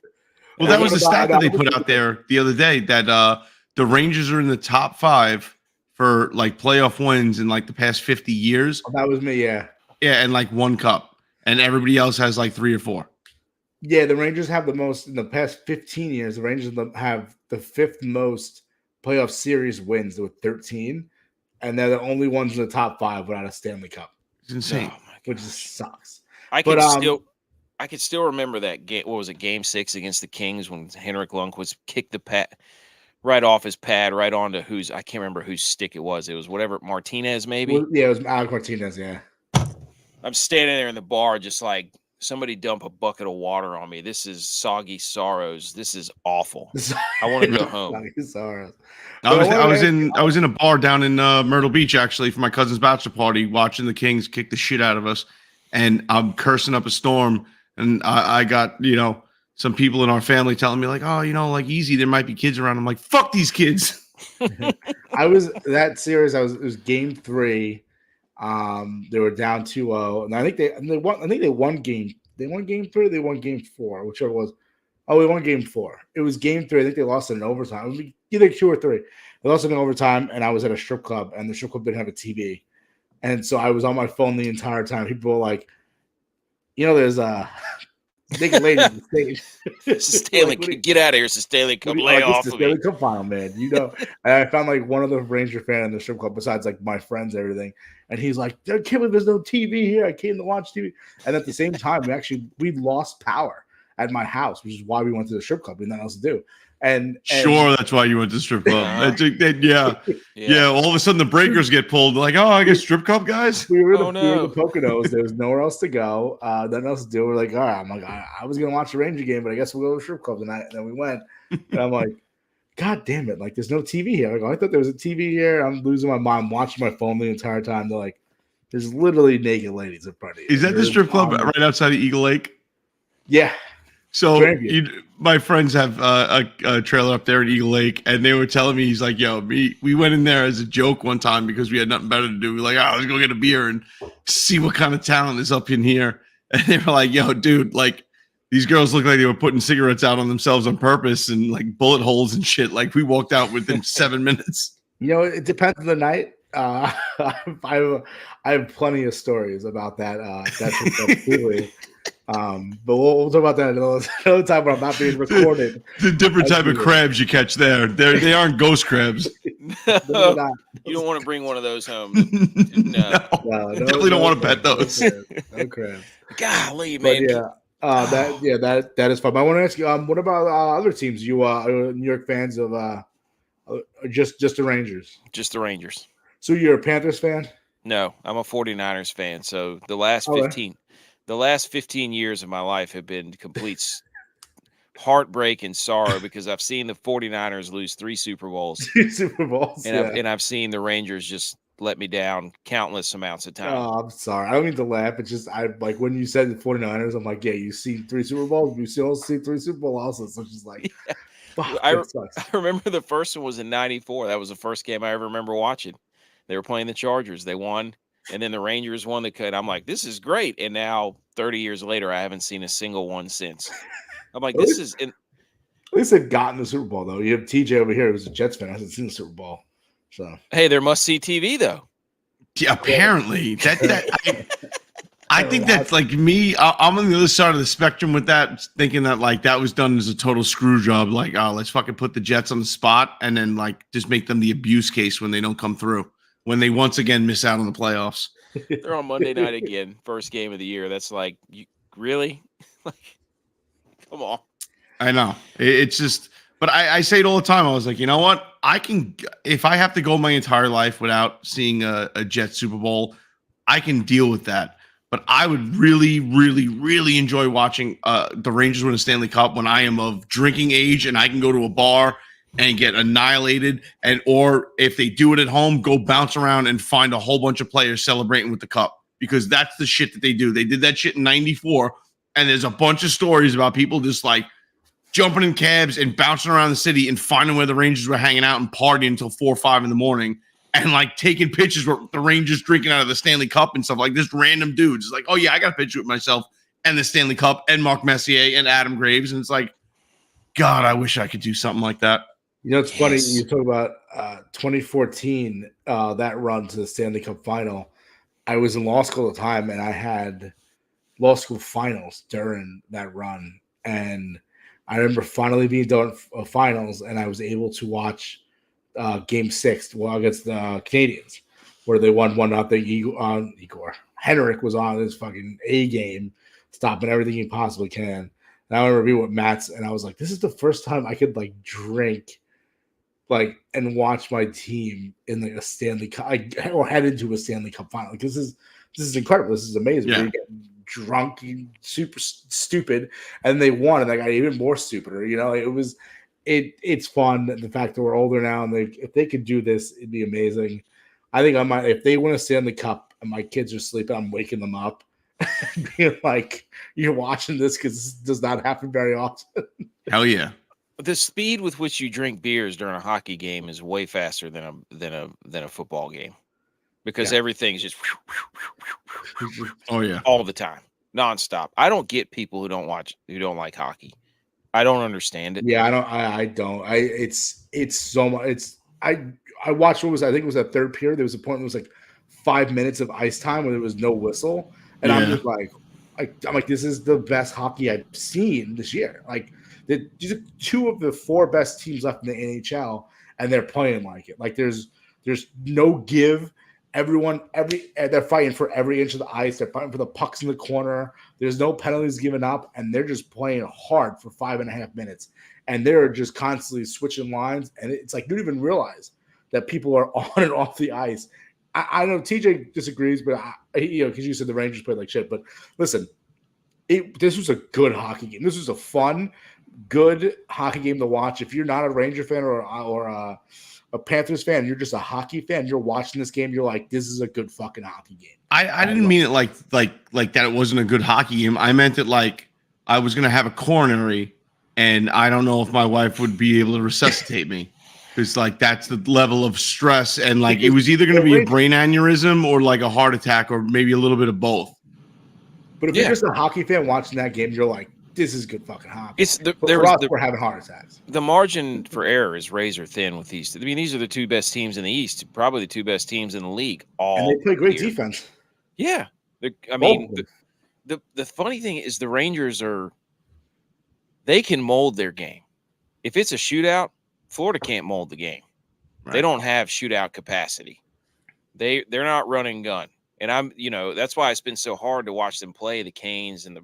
Well, that was the stat that they put out there the other day that the Rangers are in the top 5 for like playoff wins in like the past 50 years. Oh, that was me, yeah. Yeah, and like 1 cup. And everybody else has like 3 or 4. Yeah, the Rangers have the most in the past 15 years. The Rangers have the 5th most playoff series wins with 13. And they're the only ones in the top 5 without a Stanley Cup. It's insane. Which just sucks. I can still remember that game. What was it, Game 6 against the Kings when Henrik Lundqvist kicked the pad right off his pad right onto I can't remember whose stick it was. It was whatever, Martinez maybe? It was Alex Martinez, yeah. I'm standing there in the bar just like, somebody dump a bucket of water on me. This is soggy sorrows. This is awful. I want to go home. Soggy sorrows. I was in a bar down in Myrtle Beach actually for my cousin's bachelor party, watching the Kings kick the shit out of us, and I'm cursing up a storm. And I got some people in our family telling me like, oh, like easy, there might be kids around. I'm like, fuck these kids. It was game 3. They were down 2-0, and I think they won. I think they won game. They won game 3. They won game 4, whichever it was. Oh, we won game 4. It was game 3. I think they lost in overtime. It was either 2 or 3. They lost in overtime, and I was at a strip club, and the strip club didn't have a TV, and so I was on my phone the entire time. People were like, there's naked lady on the stage. Stanley, get out of here! It's the Stanley Cup. Lay off of me. Stanley Cup final, man. And I found like one other Ranger fan in the strip club besides like my friends and everything. And he's like, I can't believe there's no TV here. I came to watch TV. And at the same time, we lost power at my house, which is why we went to the strip club. We had nothing else to do. And sure, that's why you went to strip club. Yeah. All of a sudden, the breakers get pulled. Like, oh, I guess strip club guys. We were the Poconos. There was nowhere else to go. Nothing else to do. We're like, all right. I'm like, I was gonna watch the Ranger game, but I guess we'll go to the strip club tonight. And then we went. And I'm like, God damn it! Like, there's no TV here. I thought there was a TV here. I'm losing my mind, watching my phone the entire time. They're like, there's literally naked ladies in front of you. Is that the strip club right outside of Eagle Lake? Yeah. So Grandview. my friends have a trailer up there in Eagle Lake, and they were telling me, he's like, yo, we went in there as a joke one time because we had nothing better to do. We're like, oh, let's go get a beer and see what kind of talent is up in here. And they were like, yo, dude, like, these girls look like they were putting cigarettes out on themselves on purpose and like bullet holes and shit. Like, we walked out within 7 minutes. You know, it depends on the night. I have plenty of stories about that. That's completely. But we'll talk about that another time when I'm not being recorded. The different type of crabs you catch there. They aren't ghost crabs. No, you don't want to bring one of those home. No. Definitely don't want to pet those. No crabs. Golly, man. But that is fun. But I want to ask you, what about other teams? You New York fans of just the Rangers? Just the Rangers. So you're a Panthers fan? No, I'm a 49ers fan. So the last 15 years of my life have been complete heartbreak and sorrow because I've seen the 49ers lose 3 Super Bowls. And I've seen the Rangers just let me down countless amounts of time. Oh, I'm sorry. I don't mean to laugh. It's just I like when you said the 49ers, I'm like, yeah, you've seen 3 Super Bowls, you still see 3 Super Bowl losses. So it's just like I remember the first one was in 94. That was the first game I ever remember watching. They were playing the Chargers. They won. And then the Rangers won the cut. I'm like, this is great. And now 30 years later, I haven't seen a single one since. I'm like, this is. At least they've gotten the Super Bowl, though. You have TJ over here who's a Jets fan, hasn't seen the Super Bowl. So hey, they're must-see TV, though. Yeah, apparently. I think that's like me. I'm on the other side of the spectrum with that, thinking that like that was done as a total screw job. Like, oh, let's fucking put the Jets on the spot and then like just make them the abuse case when they don't come through, when they once again miss out on the playoffs. They're on Monday night again, first game of the year. That's like, you really? Like, come on. I know. It's just, but I say it all the time. I was like, you know what? I can, if I have to go my entire life without seeing a Jets Super Bowl, I can deal with that. But I would really, really, really enjoy watching the Rangers win a Stanley Cup when I am of drinking age and I can go to a bar and get annihilated, or if they do it at home, go bounce around and find a whole bunch of players celebrating with the cup, because that's the shit that they do. They did that shit in 94, and there's a bunch of stories about people just like jumping in cabs and bouncing around the city and finding where the Rangers were hanging out and partying until 4 or 5 in the morning and like taking pictures with the Rangers drinking out of the Stanley Cup and stuff. Like this random dudes. It's like, oh yeah, I got a picture with myself and the Stanley Cup and Mark Messier and Adam Graves. And it's like, God, I wish I could do something like that. You know, it's funny you talk about 2014, that run to the Stanley Cup final. I was in law school at the time, and I had law school finals during that run. And I remember finally being done finals, and I was able to watch Game 6 against the Canadians, where they won 1-0. Igor Henrik was on his fucking A game, stopping everything he possibly can. And I remember being with Matt's, and I was like, this is the first time I could like drink and watch my team in like a Stanley Cup or head into a Stanley Cup final. Like, this is incredible. This is amazing. Yeah. You get drunk, super stupid, and they won, and they got even more stupider. You know, it's fun. The fact that we're older now, and if they could do this, it'd be amazing. I think I might, if they win a Stanley Cup and my kids are sleeping, I'm waking them up, being like, "You're watching this because this does not happen very often." Hell yeah. The speed with which you drink beers during a hockey game is way faster than a football game, because everything's just all the time, nonstop. I don't get people who don't like hockey. I don't understand it. Yeah, I don't. It's so much. I watched I think it was that third period. There was a point where it was like 5 minutes of ice time where there was no whistle, and I'm just like, I'm like, this is the best hockey I've seen this year. Like, these are 2 of the 4 best teams left in the NHL, and they're playing like it. Like, there's no give. They're fighting for every inch of the ice. They're fighting for the pucks in the corner. There's no penalties given up, and they're just playing hard for 5.5 minutes. And they're just constantly switching lines, and it's like you don't even realize that people are on and off the ice. I know TJ disagrees, but because you said the Rangers played like shit. But listen, this was a good hockey game. This was a fun, good hockey game to watch. If you're not a Ranger fan or a Panthers fan, you're just a hockey fan, you're watching this game, you're like, this is a good fucking hockey game. I didn't mean it like that it wasn't a good hockey game. I meant it like I was going to have a coronary, and I don't know if my wife would be able to resuscitate me. Because like that's the level of stress, and like it was either going to be a brain aneurysm or like a heart attack, or maybe a little bit of both. But if you're just a hockey fan watching that game, you're like, "This is good fucking hockey." We're having heart attacks. The margin for error is razor thin with these. I mean, these are the two best teams in the East, probably the two best teams in the league. And they play great defense. Yeah, I mean, the funny thing is the Rangers they can mold their game. If it's a shootout, Florida can't mold the game. Right. They don't have shootout capacity. They're not running gun. And that's why it's been so hard to watch them play the Canes and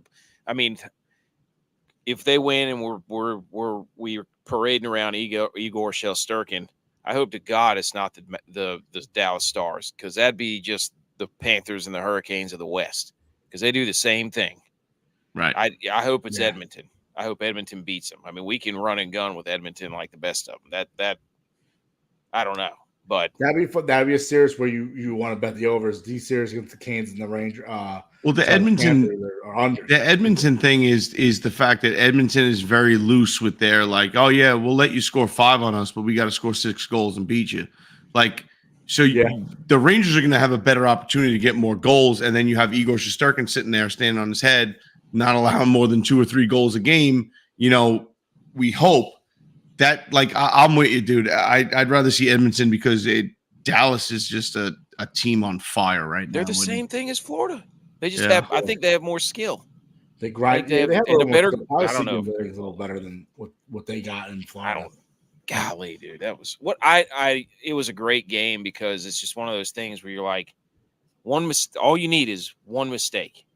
if they win and we're parading around Igor Shesterkin, I hope to God it's not the Dallas Stars, because that'd be just the Panthers and the Hurricanes of the West, because they do the same thing. Right. I hope it's Edmonton. I hope Edmonton beats them. I mean, we can run and gun with Edmonton like the best of them. That I don't know, but that'd be a series where you want to bet the overs. These series against the Canes and the Rangers. Well, the Edmonton thing is the fact that Edmonton is very loose with their like, oh yeah, we'll let you score 5 on us, but we got to score 6 goals and beat you. Like, so the Rangers are going to have a better opportunity to get more goals, and then you have Igor Shesterkin sitting there standing on his head, not allowing more than 2 or 3 goals a game. We hope that, like, I'm with you, dude. I'd rather see Edmonton because Dallas is just a team on fire right now. They're the same thing as Florida. They just have, I think they have more skill. They grind. They have a better. I don't know. They're a little better than what they got in Florida. Golly, dude, that was what it was a great game, because it's just one of those things where you're like, all you need is one mistake,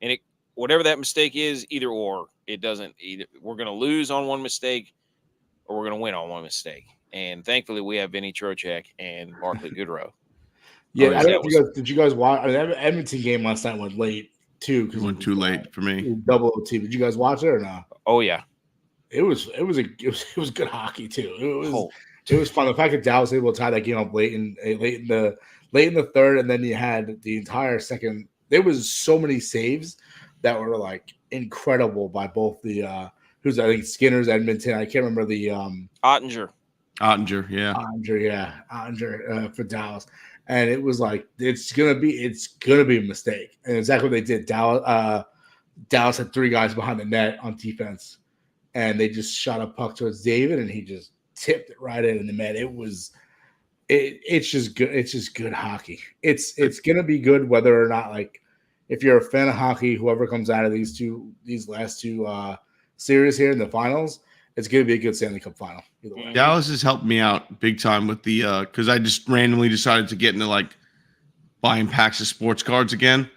and whatever that mistake is, either or, it doesn't either. We're going to lose on one mistake, or we're going to win on one mistake. And thankfully, we have Vinny Trocheck and Barclay Goodrow. Yeah, I don't know did you guys watch? The Edmonton game last night went late too, because it went too late for me. Double OT. Did you guys watch it or not? Oh yeah, it was good hockey too. It was fun. The fact that Dallas was able to tie that game up late in the third, and then you had the entire second. There was so many saves that were like incredible by both the I think Skinner's Edmonton. I can't remember the Ottinger, for Dallas. And it was like it's gonna be a mistake, and exactly what they did. Dallas had 3 guys behind the net on defense, and they just shot a puck towards David, and he just tipped it right in the net. It's just good. It's just good hockey. It's gonna be good whether or not, like, if you're a fan of hockey, whoever comes out of these last two series here in the finals, it's going to be a good Stanley Cup final. Either way. Dallas has helped me out big time with the because I just randomly decided to get into like buying packs of sports cards again.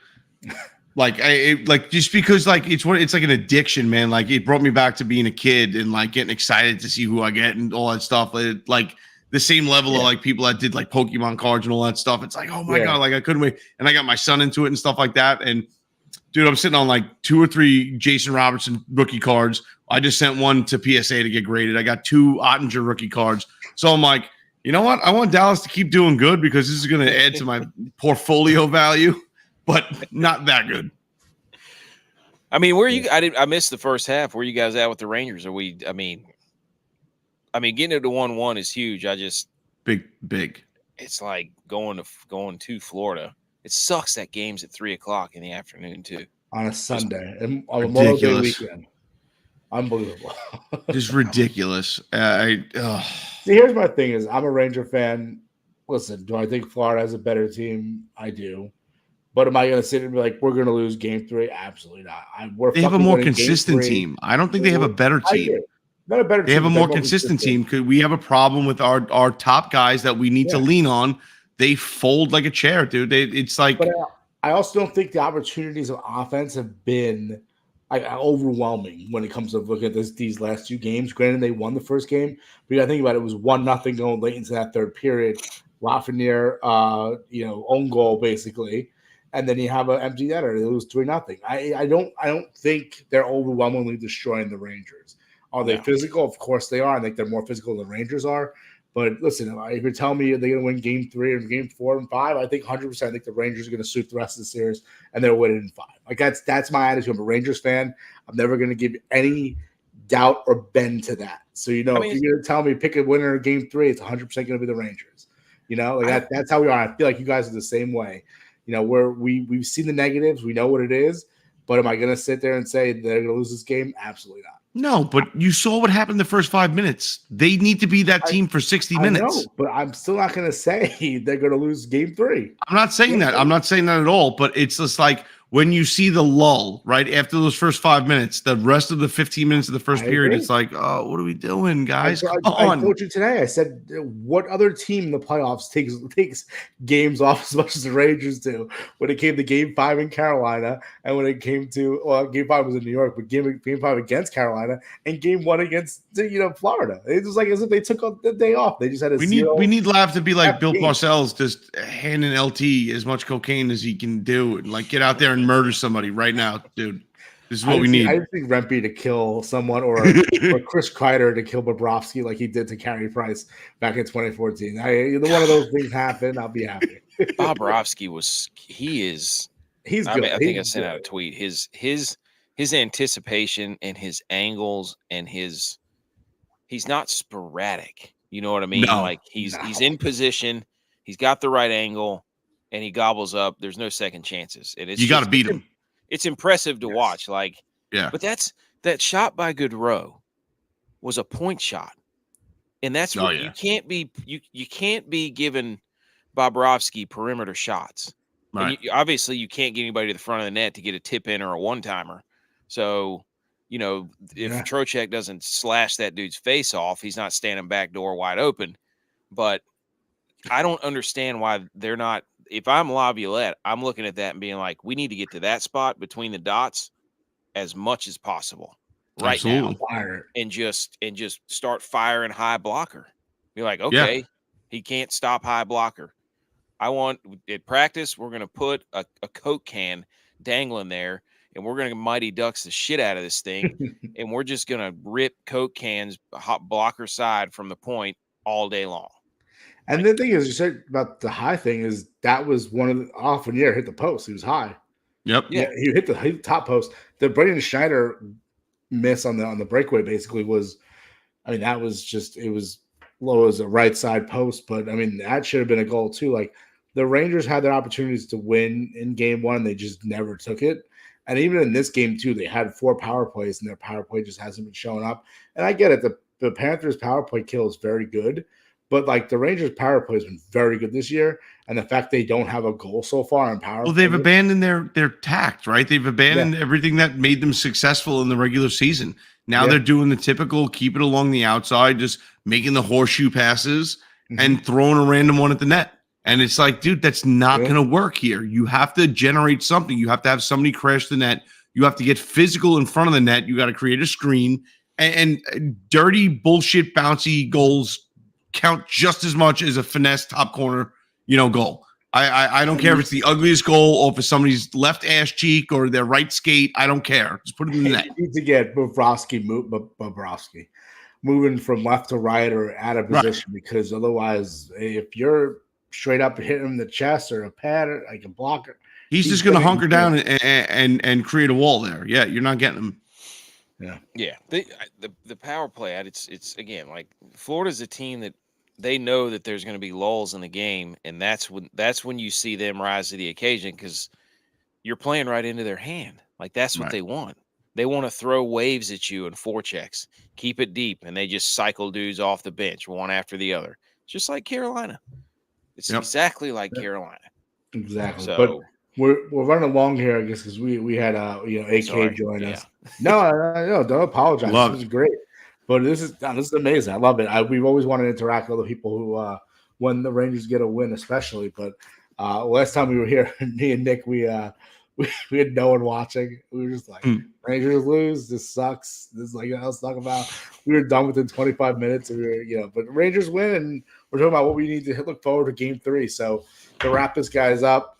Just because like it's like an addiction, man. Like it brought me back to being a kid and like getting excited to see who I get and all that stuff. Like the same level of like people that did like Pokemon cards and all that stuff. It's like, oh my God, like I couldn't wait. And I got my son into it and stuff like that. And dude, I'm sitting on like 2 or 3 Jason Robertson rookie cards. I just sent one to PSA to get graded. I got 2 Ottinger rookie cards. So I'm like, you know what? I want Dallas to keep doing good because this is going to add to my portfolio value, but not that good. I mean, I missed the first half. Where you guys at with the Rangers? I mean, getting it to 1-1 is huge. Big. It's like going to Florida. It sucks that game's at 3:00 in the afternoon too. On a Sunday and on a Memorial Day weekend. Unbelievable. Just ridiculous. See, here's my thing: is I'm a Ranger fan. Listen, do I think Florida has a better team? I do. But am I going to sit and be like, we're going to lose game 3? Absolutely not. They have a more consistent team. I don't think they have a better team. Not a better team. They have a more consistent team because we have a problem with our top guys that we need to lean on. They fold like a chair, dude. It's like. But I also don't think the opportunities of offense have been overwhelming when it comes to looking at these last 2 games. Granted, they won the first game, but you got to think about it was 1-0 going late into that third period. Lafreniere, own goal basically, and then you have an empty netter. They lose 3-0. I don't think they're overwhelmingly destroying the Rangers. Are they physical? Of course they are. I think they're more physical than the Rangers are. But listen, if you're telling me they're going to win game 3 and game 4 and 5, I think 100%. I think the Rangers are going to sweep the rest of the series and they'll win it in 5. Like that's my attitude. I'm a Rangers fan. I'm never going to give any doubt or bend to that. So, if you're going to tell me pick a winner in game 3, it's 100% going to be the Rangers. That's how we are. I feel like you guys are the same way. We've seen the negatives. We know what it is. But am I going to sit there and say they're going to lose this game? Absolutely not. No, but you saw what happened the first 5 minutes. They need to be that team for 60 minutes. I know, but I'm still not going to say they're going to lose game 3. I'm not saying that. I'm not saying that at all. But it's just like when you see the lull, right, after those first 5 minutes, the rest of the 15 minutes of the first period, it's like, oh, what are we doing, guys? I told you today. I said, what other team in the playoffs takes games off as much as the Rangers do when it came to Game 5 in Carolina, and when it came to Game 5 was in New York, but Game 5 against Carolina and Game 1 against Florida. It was like as if they took the day off. They just had we need Lav to be like Bill Parcells, just handing LT as much cocaine as he can do, and like get out there and murder somebody right now, dude. This is what we need. I think Rempe to kill someone or Chris Kreider to kill Bobrovsky like he did to Carey Price back in 2014. One of those things happen, I'll be happy. Bobrovsky he's good. I think I sent out a tweet. His anticipation and his angles and he's not sporadic. You know what I mean? No, like he's in position, he's got the right angle, and he gobbles up. There's no second chances. And you got to beat him. It's impressive to watch. Yeah. But that shot by Goodrow was a point shot, and that's what you can't be. You can't be giving Bobrovsky perimeter shots. Right. And obviously, you can't get anybody to the front of the net to get a tip in or a one timer. So, if Trocheck doesn't slash that dude's face off, he's not standing back door wide open. But I don't understand why they're not. If I'm Laviolette, I'm looking at that and being like, we need to get to that spot between the dots as much as possible right now, and just start firing high blocker. Be like, okay, he can't stop high blocker. I want at practice, we're going to put a Coke can dangling there, and we're going to Mighty Ducks the shit out of this thing, and we're just going to rip Coke cans hot blocker side from the point all day long. And the thing is, you said about the high thing is that was one of the off when hit the post. He was high. Yep. Yeah, he hit the top post. The Braden Schneider miss on the breakaway basically was, that was just, it was low as a right side post, but that should have been a goal too. Like the Rangers had their opportunities to win in game 1, they just never took it. And even in this game too, they had 4 power plays and their power play just hasn't been showing up. And I get it, the Panthers power play kill is very good. But like the Rangers' power play has been very good this year, and the fact they don't have a goal so far in power. Well, they've abandoned their tact, right? They've abandoned everything that made them successful in the regular season. Now they're doing the typical keep it along the outside, just making the horseshoe passes and throwing a random one at the net. And it's like, dude, that's not going to work here. You have to generate something. You have to have somebody crash the net. You have to get physical in front of the net. You got to create a screen, and dirty bullshit bouncy goals count just as much as a finesse top corner, goal. I don't care if it's the ugliest goal or if it's somebody's left ass cheek or their right skate. I don't care. Just put it in the net. You need to get Bobrovsky moving from left to right or out of position, because otherwise, if you're straight up hitting him in the chest or a pad or like a blocker, he's just going to hunker down and create a wall there. Yeah, you're not getting him. Yeah. The power play, it's again, like Florida's a team that they know that there's going to be lulls in the game, and that's when you see them rise to the occasion, because you're playing right into their hand. Like that's what they want. They want to throw waves at you and forechecks, keep it deep, and they just cycle dudes off the bench one after the other. Just like Carolina. It's exactly like Carolina. Exactly. So, but we're running along here, I guess, because we had AK join us. No, don't apologize. This was great. But this is amazing. I love it. We've always wanted to interact with other people who, when the Rangers get a win, especially. But last time we were here, me and Nick, we had no one watching. We were just like, Rangers lose. This sucks. This is like, let's talk about. We were done within 25 minutes. And we were, but Rangers win, and we're talking about what we need to look forward to game 3. So to wrap this guys up,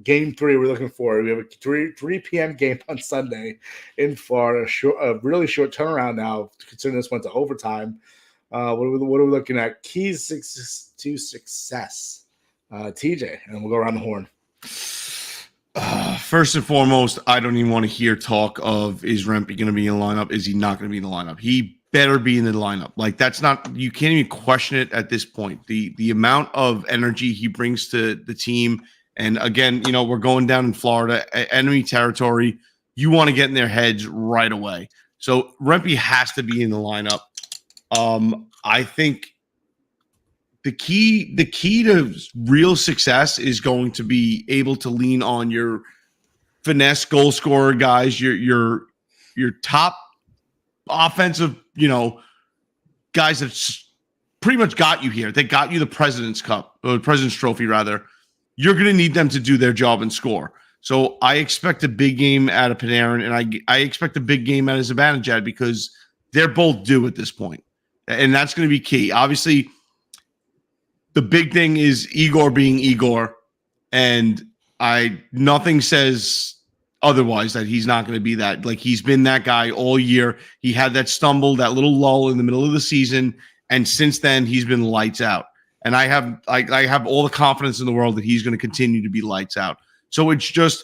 game 3 we're looking for. We have a 3 p.m. game on Sunday in Florida. A really short turnaround now, considering this went to overtime. What are we looking at? Keys to success. TJ, and we'll go around the horn. First and foremost, I don't even want to hear talk of is Rempe going to be in the lineup? Is he not going to be in the lineup? He better be in the lineup. Like that's not, you can't even question it at this point. The amount of energy he brings to the team. And again, you know, we're going down in Florida, enemy territory. You want to get in their heads right away. So Rempe has to be in the lineup. I think the key to real success is going to be able to lean on your finesse goal scorer guys, your top offensive, you know, guys that pretty much got you here. They got you the President's Cup, or President's Trophy rather. You're going to need them to do their job and score. So I expect a big game out of Panarin, and I expect a big game out of Zibanejad because they're both due at this point. And that's going to be key. Obviously, the big thing is Igor being Igor, and nothing says otherwise that he's not going to be that. Like he's been that guy all year. He had that stumble, that little lull in the middle of the season, and since then he's been lights out. And I have all the confidence in the world that he's going to continue to be lights out. So it's just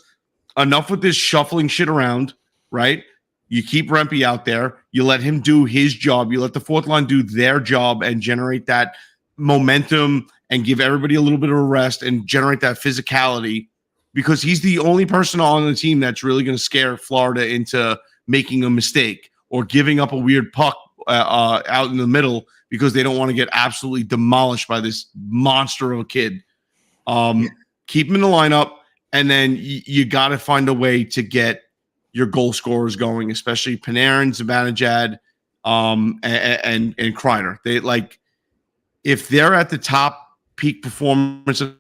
enough with this shuffling shit around, right? You keep Rempe out there. You let him do his job. You let the fourth line do their job and generate that momentum and give everybody a little bit of a rest and generate that physicality, because he's the only person on the team that's really going to scare Florida into making a mistake or giving up a weird puck out in the middle because they don't want to get absolutely demolished by this monster of a kid. Keep him in the lineup, and then you got to find a way to get your goal scorers going, especially Panarin, Zibanejad, and Kreider. They like, if they're at the top peak performance of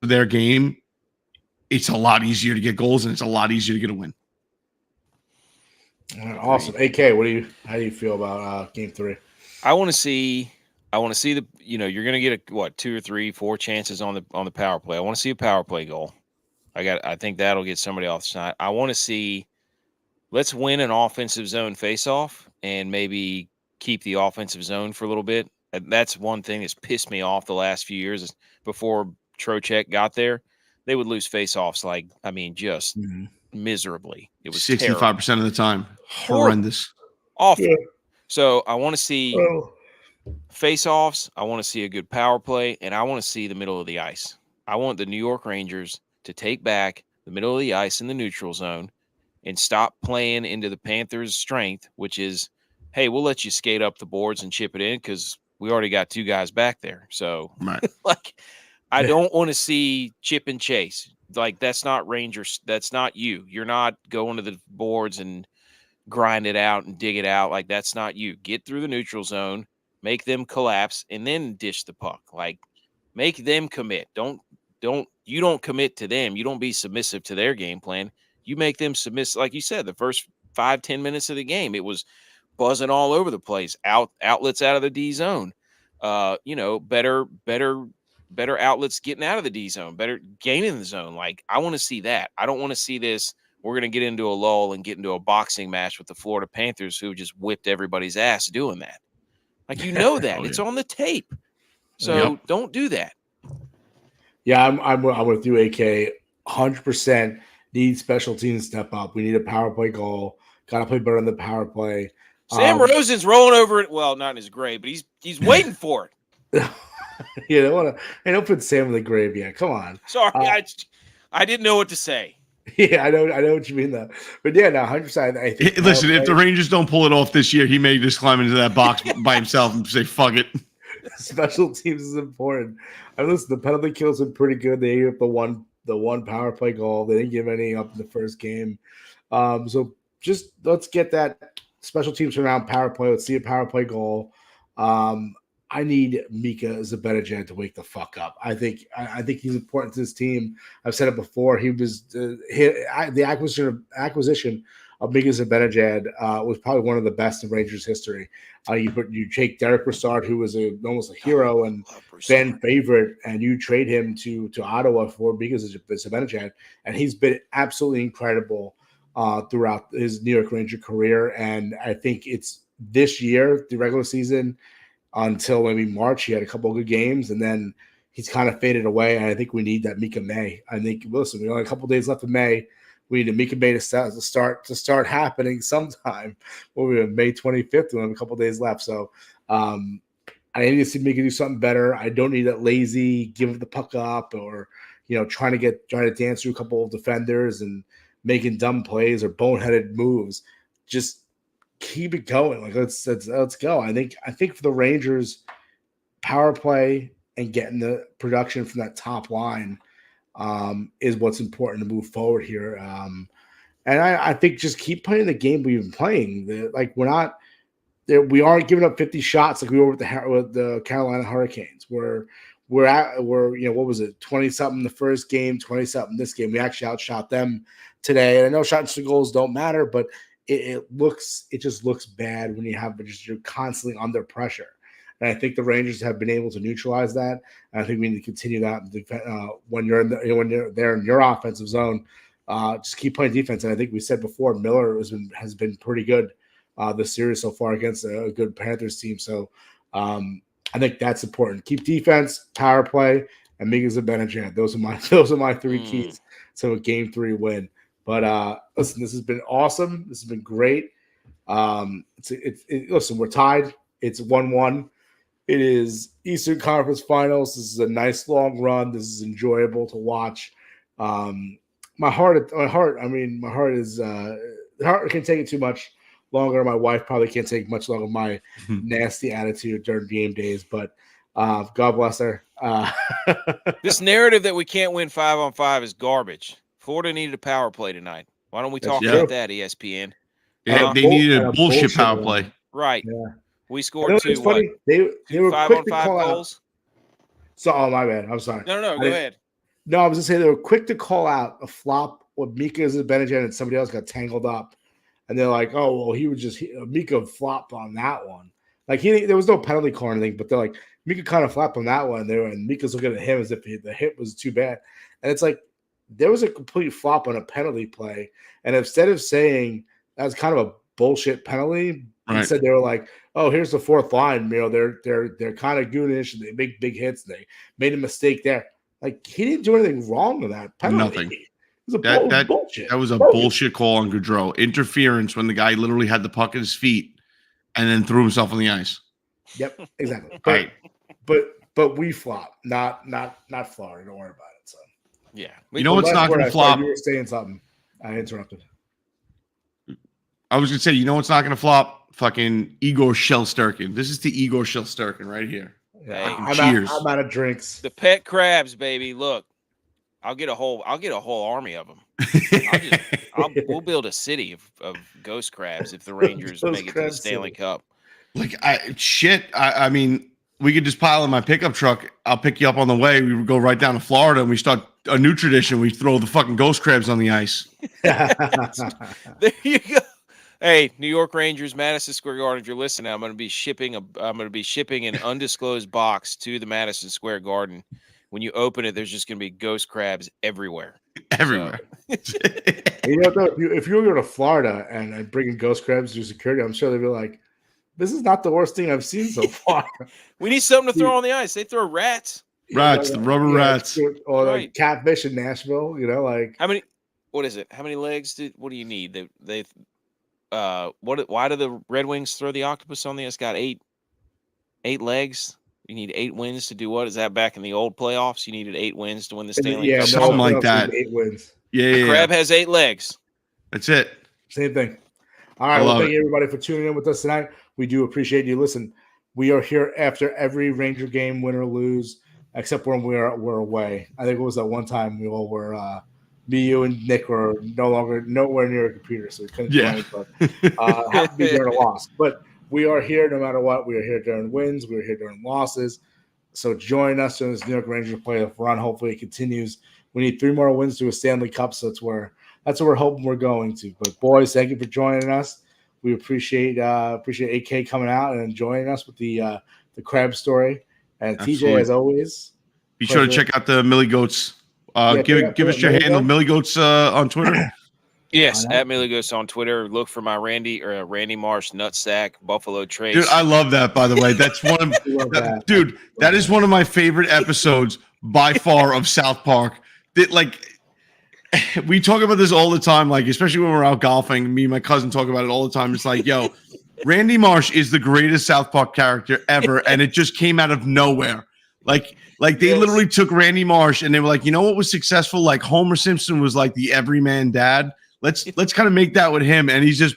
their game, it's a lot easier to get goals and it's a lot easier to get a win. All right, awesome. AK, how do you feel about game 3? I want to see the, you know, you're going to get 2 or 3, 4 chances on the power play. I want to see a power play goal. I think that'll get somebody off the side. I want to see, let's win an offensive zone faceoff and maybe keep the offensive zone for a little bit. That's one thing that's pissed me off the last few years. Is before Trocheck got there, they would lose faceoffs just miserably. It was 65% of the time. Horrendous. Awful. Yeah. So I want to see face-offs. I want to see a good power play, and I want to see the middle of the ice. I want the New York Rangers to take back the middle of the ice in the neutral zone and stop playing into the Panthers' strength, which is, hey, we'll let you skate up the boards and chip it in because we already got 2 guys back there. So, right. I don't want to see chip and chase. Like, that's not Rangers. That's not you. You're not going to the boards and grind it out and dig it out. Like, that's not you. Get through the neutral zone, make them collapse, and then dish the puck. Like, make them commit. You don't commit to them. You don't be submissive to their game plan. You make them submissive. Like you said, the first 5-10 minutes of the game, it was buzzing all over the place. Outlets out of the D zone. Better outlets getting out of the D zone, better gaining the zone. Like, I want to see that. I don't want to see this. We're going to get into a lull and get into a boxing match with the Florida Panthers, who just whipped everybody's ass doing that. Like, that. Yeah. It's on the tape. So Don't do that. Yeah, I'm with you, AK. 100% need special teams to step up. We need a power play goal. Got to play better on the power play. Sam Rosen's rolling over it. Well, not in his grave, but he's waiting for it. Don't put Sam in the grave yet. Come on. Sorry, I didn't know what to say. Yeah, I know what you mean though. But yeah, no, 100%. I think listen, if the Rangers don't pull it off this year, he may just climb into that box by himself and say, fuck it. Special teams is important. Listen, the penalty kills are pretty good. They gave up the one power play goal. They didn't give any up in the first game. So just let's get that special teams around power play. Let's see a power play goal. I need Mika Zibanejad to wake the fuck up. I think he's important to this team. I've said it before. He was the acquisition of Mika Zibanejad was probably one of the best in Rangers history. You take Derek Brassard, who was almost a hero and fan favorite, and you trade him to Ottawa for Mika Zibanejad, and he's been absolutely incredible throughout his New York Ranger career. And I think it's this year, the regular season, until maybe March, he had a couple of good games, and then he's kind of faded away. And I think we need that Mika May. I think, listen, we only have a couple of days left in May. We need Mika Bay to start happening sometime. Well, we have May 25th. We have a couple days left, so I need to see Mika do something better. I don't need that lazy give the puck up or trying to dance through a couple of defenders and making dumb plays or boneheaded moves. Just keep it going. Like let's go. I think for the Rangers, power play and getting the production from that top line is what's important to move forward here. And I think just keep playing the game we've been playing. We aren't giving up 50 shots like we were with the Carolina Hurricanes. We're what was it, 20-something the first game, 20-something this game. We actually outshot them today. And I know shots and goals don't matter, but it just looks bad when you're constantly under pressure. And I think the Rangers have been able to neutralize that. And I think we need to continue that when you're there in your offensive zone. Just keep playing defense. And I think we said before, Miller has been pretty good this series so far against a good Panthers team. So I think that's important. Keep defense, power play, and Mika Zibanejad. Those are my three keys to a Game 3 win. But listen, this has been awesome. This has been great. Listen, we're tied. It's 1-1. It is Eastern Conference Finals. This is a nice long run. This is enjoyable to watch. My heart can take it too much longer. My wife probably can't take much longer. My nasty attitude during game days, but God bless her. This narrative that we can't win 5-on-5 is garbage. Florida needed a power play tonight. Why don't we talk about that, ESPN? They needed a bullshit power play. Right. Yeah. We scored two. Funny. They were 5-on-5 goals. So, my bad. I'm sorry. No, go ahead. No, I was going to say they were quick to call out a flop with Mika Zibanejad and somebody else got tangled up. And they're like, oh, well, Mika flopped on that one. Like, there was no penalty call or anything, but they're like, Mika kind of flopped on that one. And Mika's looking at him as if the hit was too bad. And it's like, there was a complete flop on a penalty play. And instead of saying that's kind of a bullshit penalty, instead they were like, oh, here's the fourth line. They're kind of goonish and they make big hits. And they made a mistake there. Like, he didn't do anything wrong with that penalty. Nothing. It was bullshit. That was a bullshit call on Goodrow. Interference when the guy literally had the puck at his feet and then threw himself on the ice. Yep, exactly. Right. But we flop, not Florida. Don't worry about it. So yeah, you know what's not going to flop? You were saying something. I interrupted. I was going to say, you know what's not going to flop? Fucking Igor Shellsturkin. This is the Igor Shellsturkin right here. Yeah, cheers. I'm out of drinks. The pet crabs, baby. Look, I'll get a whole army of them. We'll build a city of ghost crabs if the Rangers make it to the Stanley Cup. Like I mean, we could just pile in my pickup truck. I'll pick you up on the way. We would go right down to Florida and we start a new tradition. We throw the fucking ghost crabs on the ice. There you go. Hey, New York Rangers, Madison Square Garden. If you're listening, I'm going to be shipping an undisclosed box to the Madison Square Garden. When you open it, there's just going to be ghost crabs everywhere. Everywhere. So. You know, though, if you go to Florida and bring in ghost crabs through security, I'm sure they'd be like, "This is not the worst thing I've seen so far." We need something to throw on the ice. They throw rats. The rubber rats, or like catfish in Nashville. Like how many? What is it? How many legs? What do you need? Why do the Red Wings throw the octopus on the ice? It's got eight legs. You need 8 wins to do what? Is that back in the old playoffs? You needed 8 wins to win the Stanley Cup? Something like that. 8 wins. Yeah. Crab has 8 legs. That's it. Same thing. All right. Well, thank you everybody for tuning in with us tonight. We do appreciate you. Listen, we are here after every Ranger game, win or lose, except when we're away. I think it was that one time we all were me, you, and Nick were nowhere near a computer, so we couldn't join it, but have to be during a loss. But we are here no matter what. We are here during wins. We are here during losses. So join us during this New York Rangers playoff run. Hopefully it continues. We need 3 more wins to a Stanley Cup, so that's what we're hoping we're going to. But boys, thank you for joining us. We appreciate AK coming out and joining us with the crab story. And Absolutely. TJ, as always, be sure to check out the Millie Goats. Give us your handle, Millie Goats, on Twitter. Yes, at Millie Goats on Twitter. Look for my Randy Marsh Nutsack Buffalo Trace. Dude, I love that. By the way, that's one of that is one of my favorite episodes by far of South Park. we talk about this all the time, like especially when we're out golfing. Me and my cousin talk about it all the time. It's like, yo, Randy Marsh is the greatest South Park character ever, and it just came out of nowhere. Like they literally took Randy Marsh and they were like, you know what was successful? Like Homer Simpson was like the everyman dad. Let's kind of make that with him, and he's just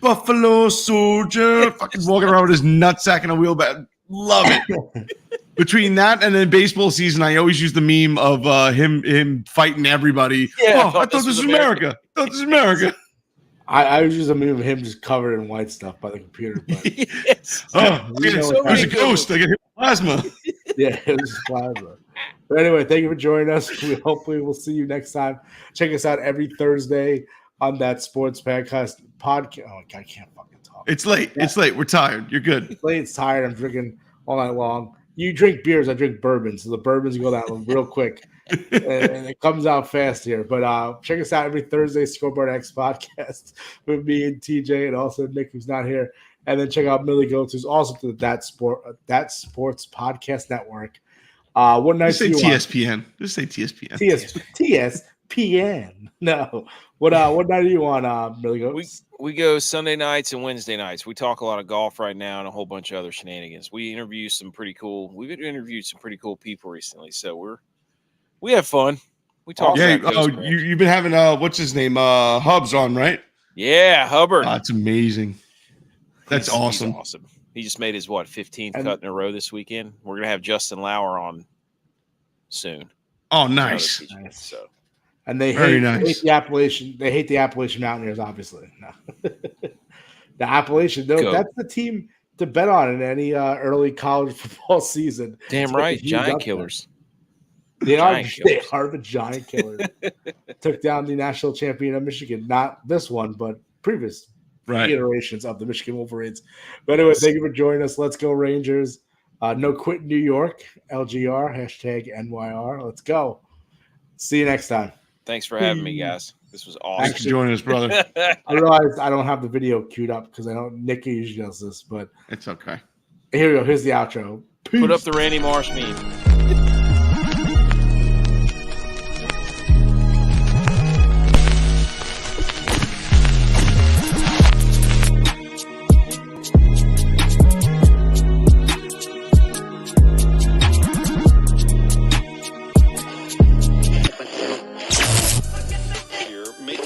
Buffalo Soldier, fucking walking around with his nutsack and a wheelbarrow. Love it. Between that and then baseball season, I always use the meme of him fighting everybody. Yeah, I thought this was America. I thought this was America. I was just a meme of him just covered in white stuff by the computer. But Yes. It was a ghost. I got hit with plasma. yeah, it was just plasma. But anyway, thank you for joining us. We hopefully will see you next time. Check us out every Thursday on that sports podcast. Oh, God, I can't fucking talk. It's late. Yeah. It's late. We're tired. You're good. It's late. It's tired. I'm drinking all night long. You drink beers. I drink bourbon. So the bourbons go down real quick. and it comes out fast here. But check us out every Thursday, Scoreboard X podcast with me and TJ and also Nick, who's not here. And then check out Millie Goats, who's also to That Sports Podcast Network. What night Just say TSPN. Just say TSPN. TSPN. No. What night are you on, Millie Goats? We go Sunday nights and Wednesday nights. We talk a lot of golf right now and a whole bunch of other shenanigans. We've interviewed some pretty cool people recently, so we have fun. We talk. Yeah. You've been having what's his name? Hubs on, right? Yeah, Hubbard. Oh, that's amazing. That's awesome. He's awesome. He just made his 15th cut in a row this weekend. We're gonna have Justin Lauer on soon. Oh, nice. So. And they hate the Appalachian. They hate the Appalachian Mountaineers, obviously. No. The Appalachian, that's the team to bet on in any early college football season. Damn right, giant killers. They are the giant killers. Took down the national champion of Michigan, not this one, but previous iterations of the Michigan Wolverines. But anyway, thank you for joining us. Let's go Rangers. No quit New York. LGR #NYR. Let's go. See you next time. Thanks for having me, guys. This was awesome. Thanks for joining us, brother. I realized I don't have the video queued up because I know Nick usually does this, but it's okay. Here we go. Here's the outro. Peace. Put up the Randy Marsh meme. Make